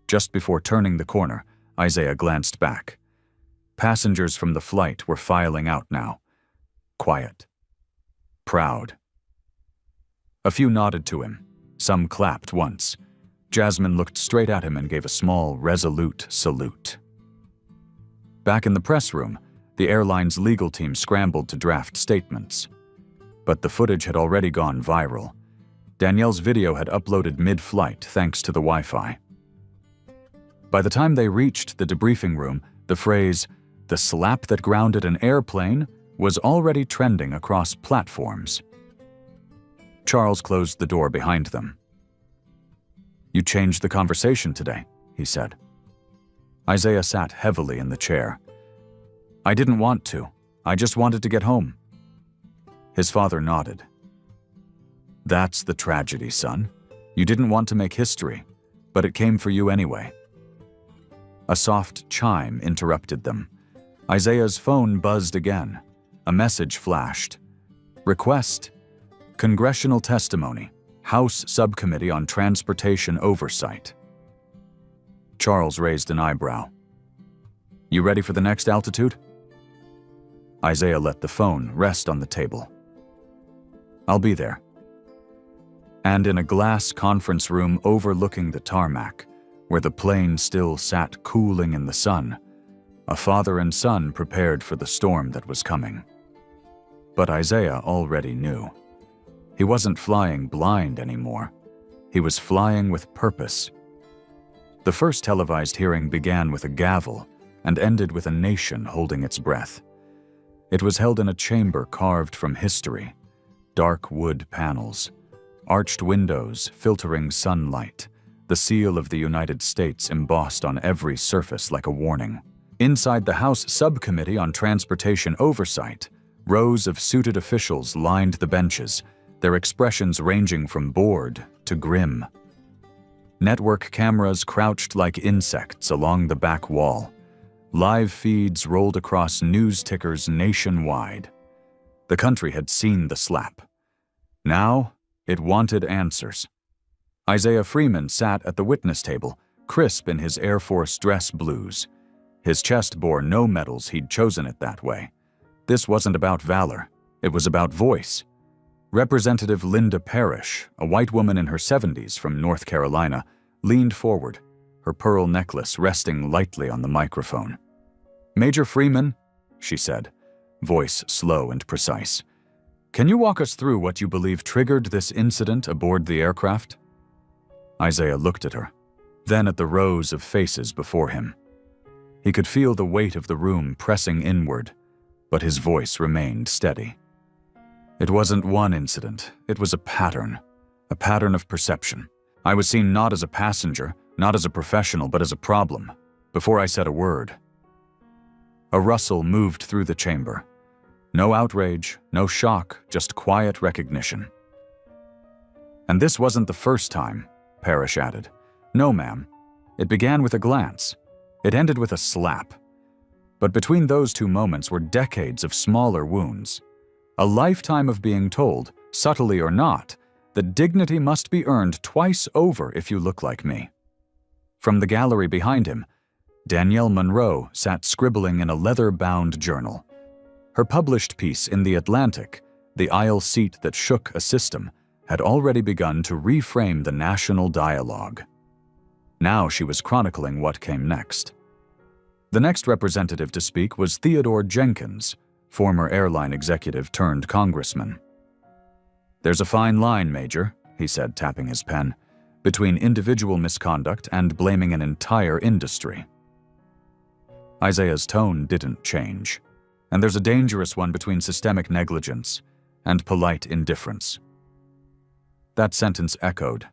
Just before turning the corner, Isaiah glanced back. Passengers from the flight were filing out now. Quiet. Proud. A few nodded to him. Some clapped once. Jasmine looked straight at him and gave a small, resolute salute. Back in the press room, the airline's legal team scrambled to draft statements. But the footage had already gone viral. Danielle's video had uploaded mid-flight thanks to the Wi-Fi. By the time they reached the debriefing room, the phrase, "the slap that grounded an airplane," was already trending across platforms. Charles closed the door behind them. "You changed the conversation today," he said. Isaiah sat heavily in the chair. "I didn't want to. I just wanted to get home." His father nodded. "That's the tragedy, son. You didn't want to make history, but it came for you anyway." A soft chime interrupted them. Isaiah's phone buzzed again. A message flashed. "Request. Congressional testimony. House Subcommittee on Transportation Oversight." Charles raised an eyebrow. "You ready for the next altitude?" Isaiah let the phone rest on the table. "I'll be there." And in a glass conference room overlooking the tarmac, where the plane still sat cooling in the sun, a father and son prepared for the storm that was coming. But Isaiah already knew. He wasn't flying blind anymore. He was flying with purpose. The first televised hearing began with a gavel and ended with a nation holding its breath. It was held in a chamber carved from history, dark wood panels, arched windows filtering sunlight, the seal of the United States embossed on every surface like a warning. Inside the House Subcommittee on Transportation Oversight, rows of suited officials lined the benches, their expressions ranging from bored to grim. Network cameras crouched like insects along the back wall. Live feeds rolled across news tickers nationwide. The country had seen the slap. Now, it wanted answers. Isaiah Freeman sat at the witness table, crisp in his Air Force dress blues. His chest bore no medals, he'd chosen it that way. This wasn't about valor. It was about voice. Representative Linda Parrish, a white woman in her 70s from North Carolina, leaned forward, her pearl necklace resting lightly on the microphone. "Major Freeman," she said, voice slow and precise, "can you walk us through what you believe triggered this incident aboard the aircraft?" Isaiah looked at her, then at the rows of faces before him. He could feel the weight of the room pressing inward, but his voice remained steady. It wasn't one incident, it was a pattern of perception. I was seen not as a passenger, not as a professional, but as a problem, before I said a word. A rustle moved through the chamber. No outrage, no shock, just quiet recognition. "And this wasn't the first time," Parrish added. "No, ma'am. It began with a glance. It ended with a slap. But between those two moments were decades of smaller wounds. A lifetime of being told, subtly or not, that dignity must be earned twice over if you look like me." From the gallery behind him, Danielle Monroe sat scribbling in a leather-bound journal. Her published piece in The Atlantic, "The Aisle Seat That Shook a System," had already begun to reframe the national dialogue. Now she was chronicling what came next. The next representative to speak was Theodore Jenkins, former airline executive turned congressman. "There's a fine line, Major," he said, tapping his pen, "between individual misconduct and blaming an entire industry." Isaiah's tone didn't change, and there's a dangerous one between systemic negligence and polite indifference. That sentence echoed.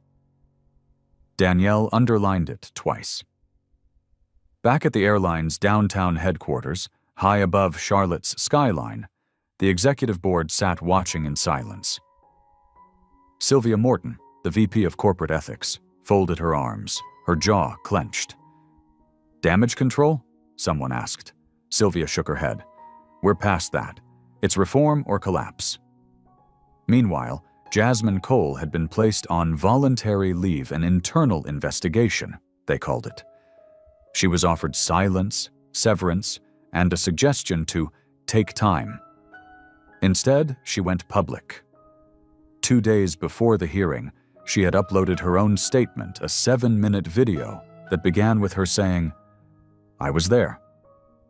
Danielle underlined it twice. Back at the airline's downtown headquarters, high above Charlotte's skyline, the executive board sat watching in silence. Sylvia Morton, the VP of Corporate Ethics, folded her arms, her jaw clenched. "Damage control?" someone asked. Sylvia shook her head. "We're past that. It's reform or collapse." Meanwhile, Jasmine Cole had been placed on voluntary leave, an internal investigation, they called it. She was offered silence, severance, and a suggestion to take time. Instead, she went public. 2 days before the hearing, she had uploaded her own statement, a 7-minute video that began with her saying, "I was there,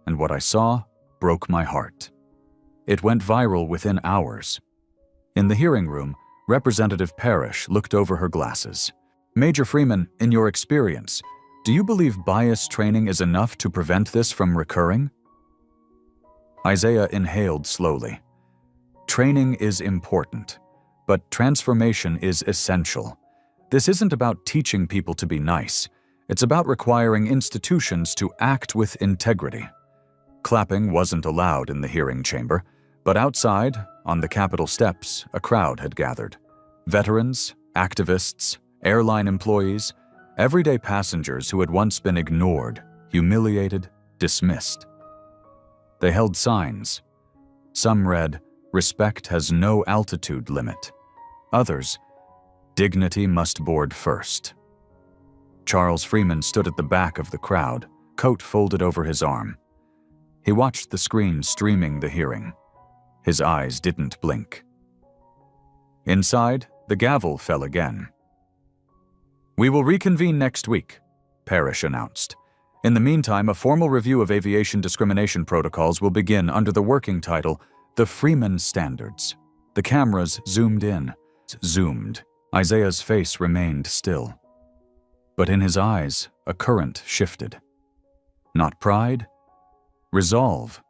and what I saw broke my heart." It went viral within hours. In the hearing room, Representative Parrish looked over her glasses. "Major Freeman, in your experience, do you believe bias training is enough to prevent this from recurring?" Isaiah inhaled slowly. "Training is important, but transformation is essential. This isn't about teaching people to be nice. It's about requiring institutions to act with integrity." Clapping wasn't allowed in the hearing chamber, but outside, on the Capitol steps, a crowd had gathered. Veterans, activists, airline employees, everyday passengers who had once been ignored, humiliated, dismissed. They held signs. Some read, "Respect has no altitude limit." Others, "Dignity must board first." Charles Freeman stood at the back of the crowd, coat folded over his arm. He watched the screen streaming the hearing. His eyes didn't blink. Inside, the gavel fell again. "We will reconvene next week," Parrish announced. "In the meantime, a formal review of aviation discrimination protocols will begin under the working title, The Freeman Standards." The cameras zoomed in, zoomed. Isaiah's face remained still. But in his eyes, a current shifted. Not pride, resolve.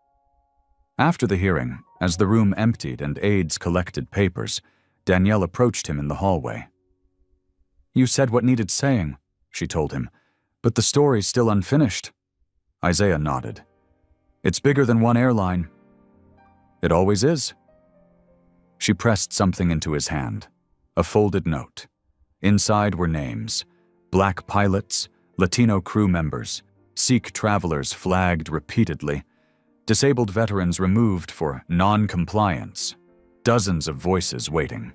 After the hearing, as the room emptied and aides collected papers, Danielle approached him in the hallway. "You said what needed saying," she told him, "but the story's still unfinished." Isaiah nodded. "It's bigger than one airline." "It always is." She pressed something into his hand, a folded note. Inside were names: Black pilots, Latino crew members, Sikh travelers flagged repeatedly, disabled veterans removed for non-compliance, dozens of voices waiting.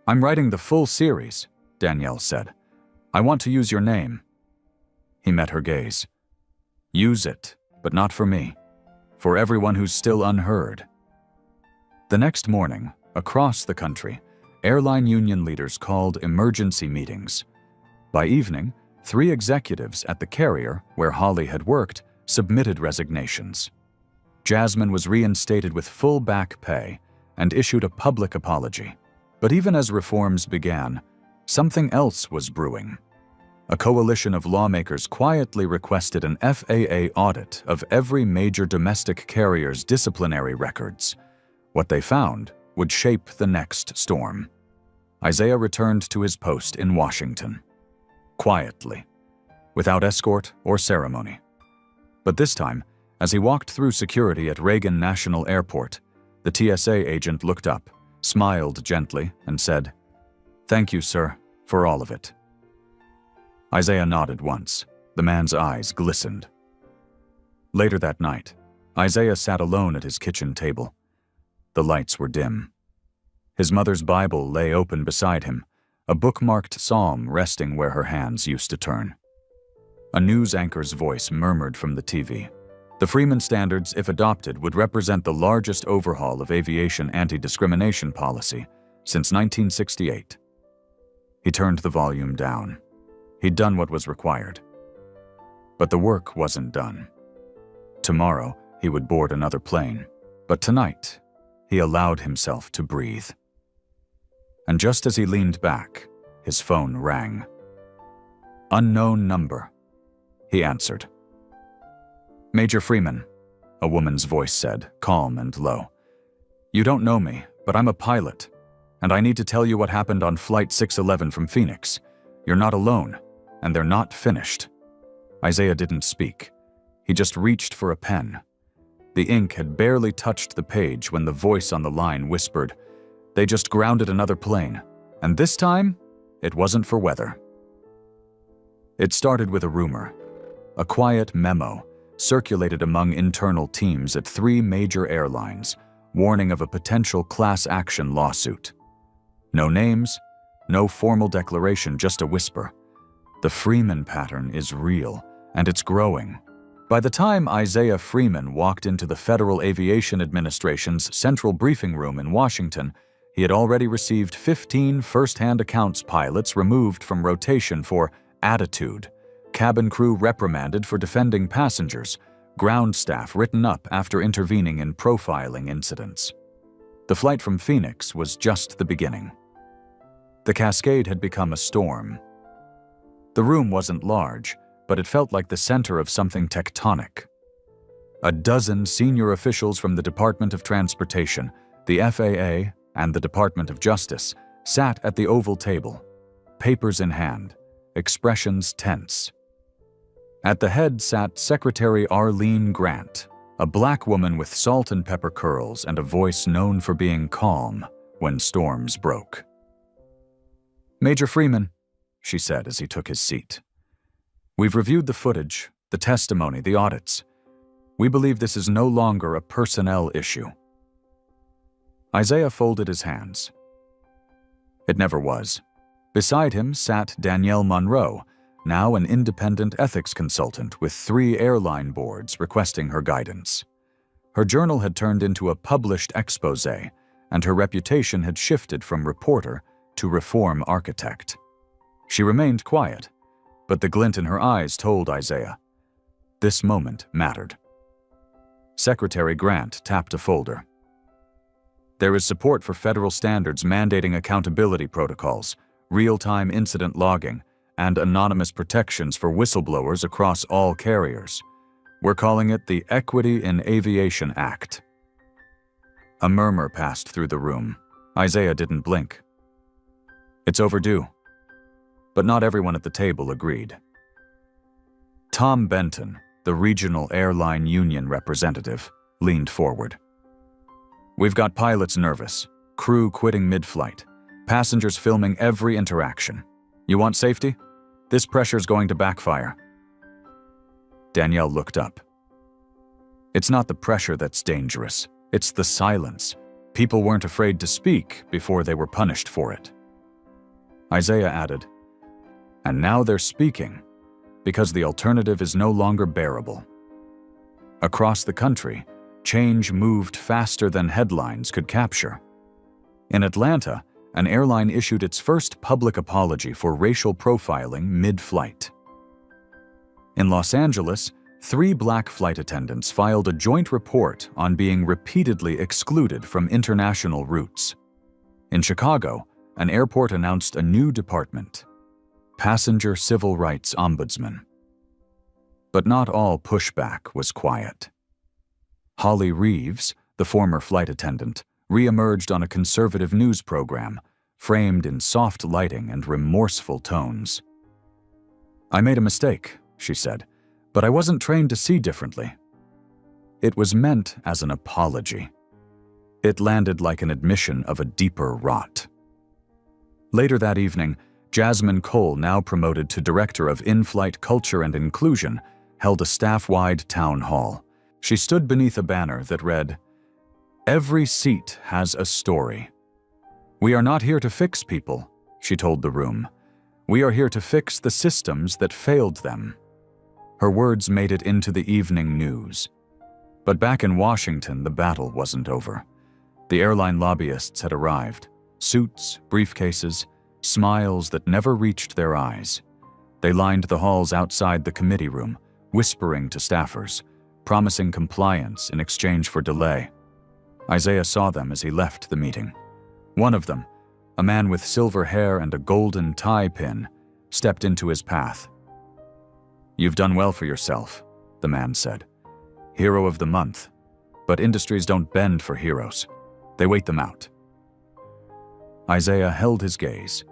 "I'm writing the full series," Danielle said. "I want to use your name." He met her gaze. "Use it, but not for me. For everyone who's still unheard." The next morning, across the country, airline union leaders called emergency meetings. By evening, 3 executives at the carrier, where Holly had worked, submitted resignations. Jasmine was reinstated with full back pay and issued a public apology. But even as reforms began, something else was brewing. A coalition of lawmakers quietly requested an FAA audit of every major domestic carrier's disciplinary records. What they found would shape the next storm. Isaiah returned to his post in Washington. Quietly, without escort or ceremony. But this time, as he walked through security at Reagan National Airport, the TSA agent looked up, smiled gently, and said, "Thank you, sir, for all of it." Isaiah nodded once. The man's eyes glistened. Later that night, Isaiah sat alone at his kitchen table. The lights were dim. His mother's Bible lay open beside him, a bookmarked psalm resting where her hands used to turn. A news anchor's voice murmured from the TV. The Freeman Standards, if adopted, would represent the largest overhaul of aviation anti-discrimination policy since 1968. He turned the volume down. He'd done what was required. But the work wasn't done. Tomorrow, he would board another plane. But tonight, he allowed himself to breathe. And just as he leaned back, his phone rang. "Unknown number," he answered. "Major Freeman," a woman's voice said, calm and low. "You don't know me, but I'm a pilot, and I need to tell you what happened on Flight 611 from Phoenix. You're not alone, and they're not finished." Isaiah didn't speak. He just reached for a pen. The ink had barely touched the page when the voice on the line whispered, "They just grounded another plane, and this time, it wasn't for weather." It started with a rumor, a quiet memo circulated among internal teams at 3 major airlines, warning of a potential class action lawsuit. No names, no formal declaration, just a whisper. The Freeman pattern is real, and it's growing. By the time Isaiah Freeman walked into the Federal Aviation Administration's central briefing room in Washington, he had already received 15 first-hand accounts pilots removed from rotation for attitude, cabin crew reprimanded for defending passengers, ground staff written up after intervening in profiling incidents. The flight from Phoenix was just the beginning. The cascade had become a storm. The room wasn't large, but it felt like the center of something tectonic. A dozen senior officials from the Department of Transportation, the FAA, and the Department of Justice sat at the oval table, papers in hand, expressions tense. At the head sat Secretary Arlene Grant, a black woman with salt and pepper curls and a voice known for being calm when storms broke. "Major Freeman," she said as he took his seat. "We've reviewed the footage, the testimony, the audits. We believe this is no longer a personnel issue." Isaiah folded his hands. It never was. Beside him sat Danielle Monroe, now an independent ethics consultant with 3 airline boards requesting her guidance. Her journal had turned into a published exposé, and her reputation had shifted from reporter to reform architect. She remained quiet, but the glint in her eyes told Isaiah. This moment mattered. Secretary Grant tapped a folder. "There is support for federal standards mandating accountability protocols, real-time incident logging, and anonymous protections for whistleblowers across all carriers. We're calling it the Equity in Aviation Act." A murmur passed through the room. Isaiah didn't blink. "It's overdue." But not everyone at the table agreed. Tom Benton, the regional airline union representative, leaned forward. "We've got pilots nervous, crew quitting mid-flight, passengers filming every interaction. You want safety? This pressure's going to backfire." Danielle looked up. "It's not the pressure that's dangerous. It's the silence. people weren't afraid to speak before they were punished for it. Isaiah added, "And now they're speaking, because the alternative is no longer bearable." Across the country, change moved faster than headlines could capture. In Atlanta, an airline issued its first public apology for racial profiling mid-flight. In Los Angeles, 3 black flight attendants filed a joint report on being repeatedly excluded from international routes. In Chicago, an airport announced a new department, Passenger Civil Rights Ombudsman. But not all pushback was quiet. Holly Reeves, the former flight attendant, re-emerged on a conservative news program, framed in soft lighting and remorseful tones. "I made a mistake," she said, "but I wasn't trained to see differently." It was meant as an apology. It landed like an admission of a deeper rot. Later that evening, Jasmine Cole, now promoted to Director of In-Flight Culture and Inclusion, held a staff-wide town hall. She stood beneath a banner that read, "Every seat has a story. We are not here to fix people," she told the room. "We are here to fix the systems that failed them." Her words made it into the evening news. But back in Washington, the battle wasn't over. The airline lobbyists had arrived. Suits, briefcases, smiles that never reached their eyes. They lined the halls outside the committee room, whispering to staffers, promising compliance in exchange for delay. Isaiah saw them as he left the meeting. One of them, a man with silver hair and a golden tie pin, stepped into his path. "You've done well for yourself," the man said. "Hero of the month. But industries don't bend for heroes. They wait them out." Isaiah held his gaze.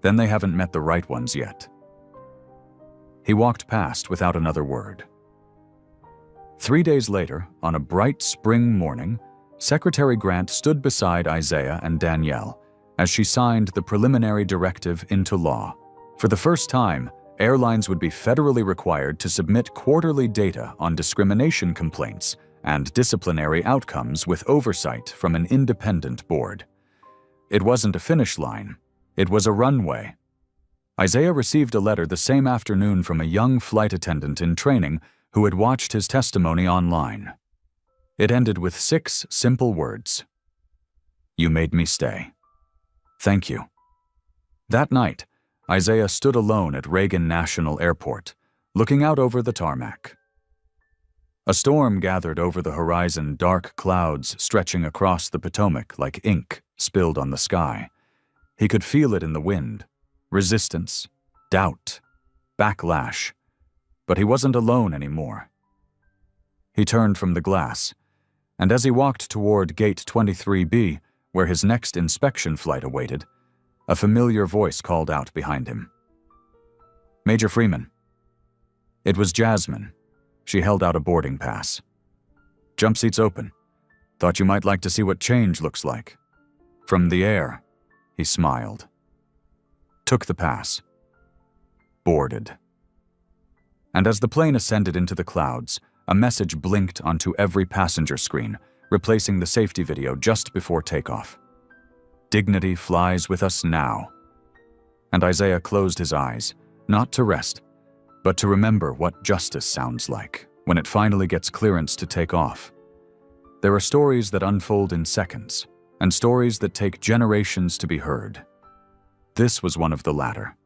"Then they haven't met the right ones yet." He walked past without another word. 3 days later, on a bright spring morning, Secretary Grant stood beside Isaiah and Danielle as she signed the preliminary directive into law. For the first time, airlines would be federally required to submit quarterly data on discrimination complaints and disciplinary outcomes with oversight from an independent board. It wasn't a finish line. It was a runway. Isaiah received a letter the same afternoon from a young flight attendant in training who had watched his testimony online. It ended with 6 simple words. "You made me stay. Thank you." That night, Isaiah stood alone at Reagan National Airport, looking out over the tarmac. A storm gathered over the horizon, dark clouds stretching across the Potomac like ink spilled on the sky. He could feel it in the wind, resistance, doubt, backlash. But he wasn't alone anymore. He turned from the glass, and as he walked toward Gate 23B, where his next inspection flight awaited, a familiar voice called out behind him. "Major Freeman." It was Jasmine. She held out a boarding pass. "Jump seat's open. Thought you might like to see what change looks like." From the air, he smiled. Took the pass. Boarded. And as the plane ascended into the clouds, a message blinked onto every passenger screen, replacing the safety video just before takeoff. "Dignity flies with us now." And Isaiah closed his eyes, not to rest, but to remember what justice sounds like when it finally gets clearance to take off. There are stories that unfold in seconds, and stories that take generations to be heard. This was one of the latter.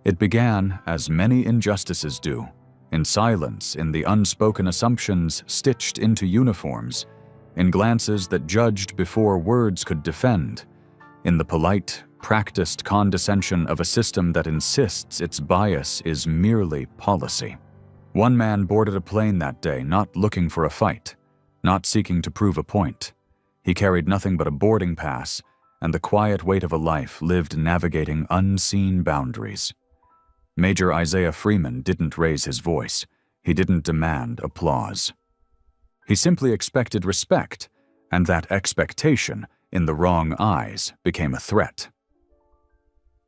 It began, as many injustices do, in silence, in the unspoken assumptions stitched into uniforms, in glances that judged before words could defend, in the polite, practiced condescension of a system that insists its bias is merely policy. One man boarded a plane that day not looking for a fight, not seeking to prove a point. He carried nothing but a boarding pass and the quiet weight of a life lived navigating unseen boundaries. Major Isaiah Freeman didn't raise his voice. He didn't demand applause. He simply expected respect, and that expectation, in the wrong eyes, became a threat.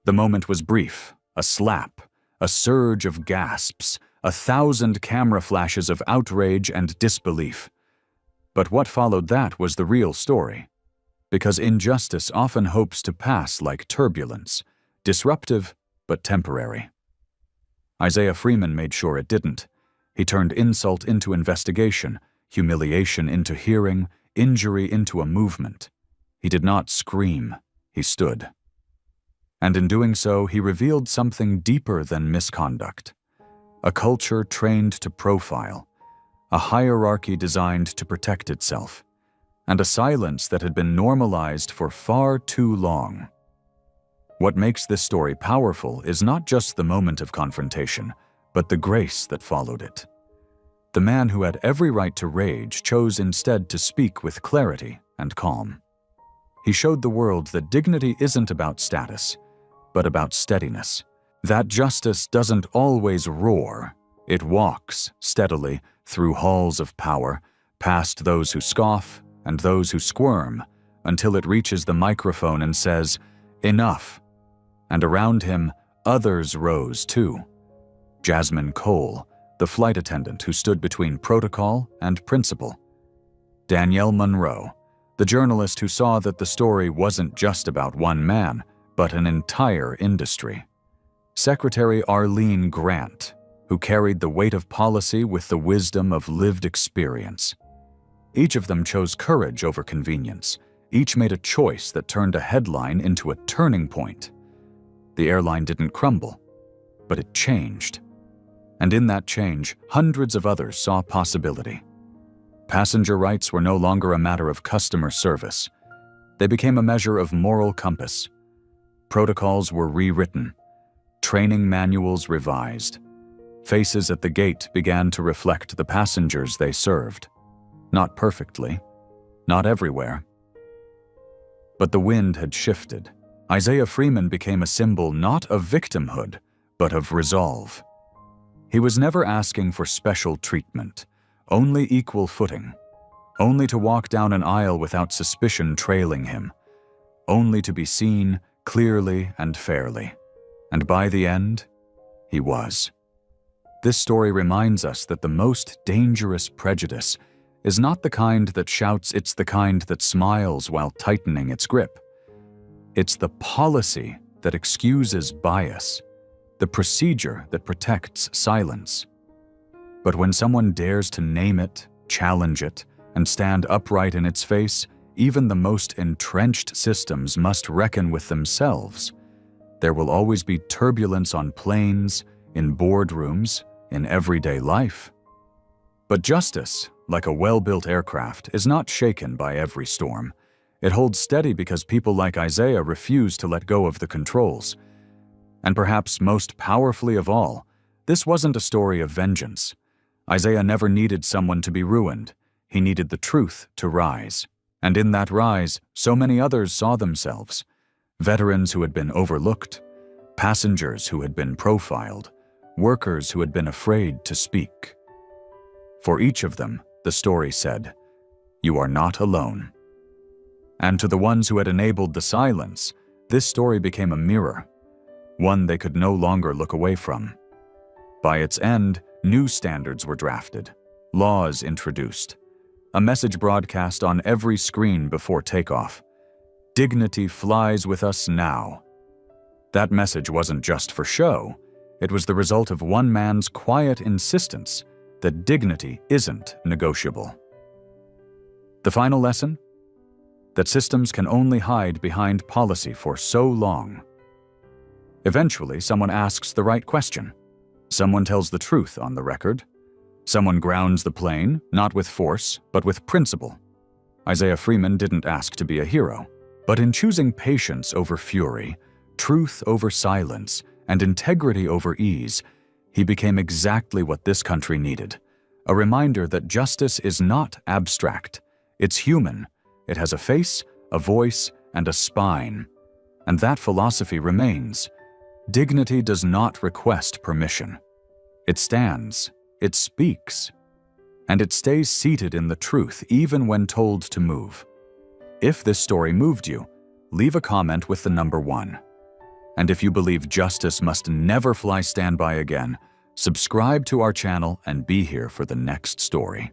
The moment was brief, a slap, a surge of gasps, 1,000 camera flashes of outrage and disbelief. But what followed that was the real story. Because injustice often hopes to pass like turbulence, disruptive but temporary. Isaiah Freeman made sure it didn't. He turned insult into investigation, humiliation into hearing, injury into a movement. He did not scream, he stood. And in doing so, he revealed something deeper than misconduct. A culture trained to profile, a hierarchy designed to protect itself, and a silence that had been normalized for far too long. What makes this story powerful is not just the moment of confrontation, but the grace that followed it. The man who had every right to rage chose instead to speak with clarity and calm. He showed the world that dignity isn't about status, but about steadiness. That justice doesn't always roar. It walks steadily through halls of power, past those who scoff and those who squirm, until it reaches the microphone and says, "Enough." And around him, others rose too. Jasmine Cole, the flight attendant who stood between protocol and principle. Danielle Monroe, the journalist who saw that the story wasn't just about one man, but an entire industry. Secretary Arlene Grant, who carried the weight of policy with the wisdom of lived experience. Each of them chose courage over convenience. Each made a choice that turned a headline into a turning point. The airline didn't crumble, but it changed. And in that change, hundreds of others saw possibility. Passenger rights were no longer a matter of customer service. They became a measure of moral compass. Protocols were rewritten, training manuals revised. Faces at the gate began to reflect the passengers they served. Not perfectly, not everywhere. But the wind had shifted. Isaiah Freeman became a symbol not of victimhood, but of resolve. He was never asking for special treatment, only equal footing, only to walk down an aisle without suspicion trailing him, only to be seen clearly and fairly. And by the end, he was. This story reminds us that the most dangerous prejudice is not the kind that shouts, it's the kind that smiles while tightening its grip. It's the policy that excuses bias, the procedure that protects silence. But when someone dares to name it, challenge it, and stand upright in its face, even the most entrenched systems must reckon with themselves. There will always be turbulence on planes, in boardrooms, in everyday life. But justice, like a well-built aircraft, is not shaken by every storm. It holds steady because people like Isaiah refuse to let go of the controls. And perhaps most powerfully of all, this wasn't a story of vengeance. Isaiah never needed someone to be ruined. He needed the truth to rise. And in that rise, so many others saw themselves. Veterans who had been overlooked, passengers who had been profiled, workers who had been afraid to speak. For each of them, the story said, "You are not alone." And to the ones who had enabled the silence, this story became a mirror, one they could no longer look away from. By its end, new standards were drafted, laws introduced, a message broadcast on every screen before takeoff. Dignity flies with us now. That message wasn't just for show. It was the result of one man's quiet insistence that dignity isn't negotiable. The final lesson? That systems can only hide behind policy for so long. Eventually, someone asks the right question. Someone tells the truth on the record. Someone grounds the plane, not with force, but with principle. Isaiah Freeman didn't ask to be a hero, but in choosing patience over fury, truth over silence, and integrity over ease, he became exactly what this country needed. A reminder that justice is not abstract. It's human. It has a face, a voice, and a spine. And that philosophy remains. Dignity does not request permission. It stands, it speaks, and it stays seated in the truth even when told to move. If this story moved you, leave a comment with the number 1. And if you believe justice must never fly standby again, subscribe to our channel and be here for the next story.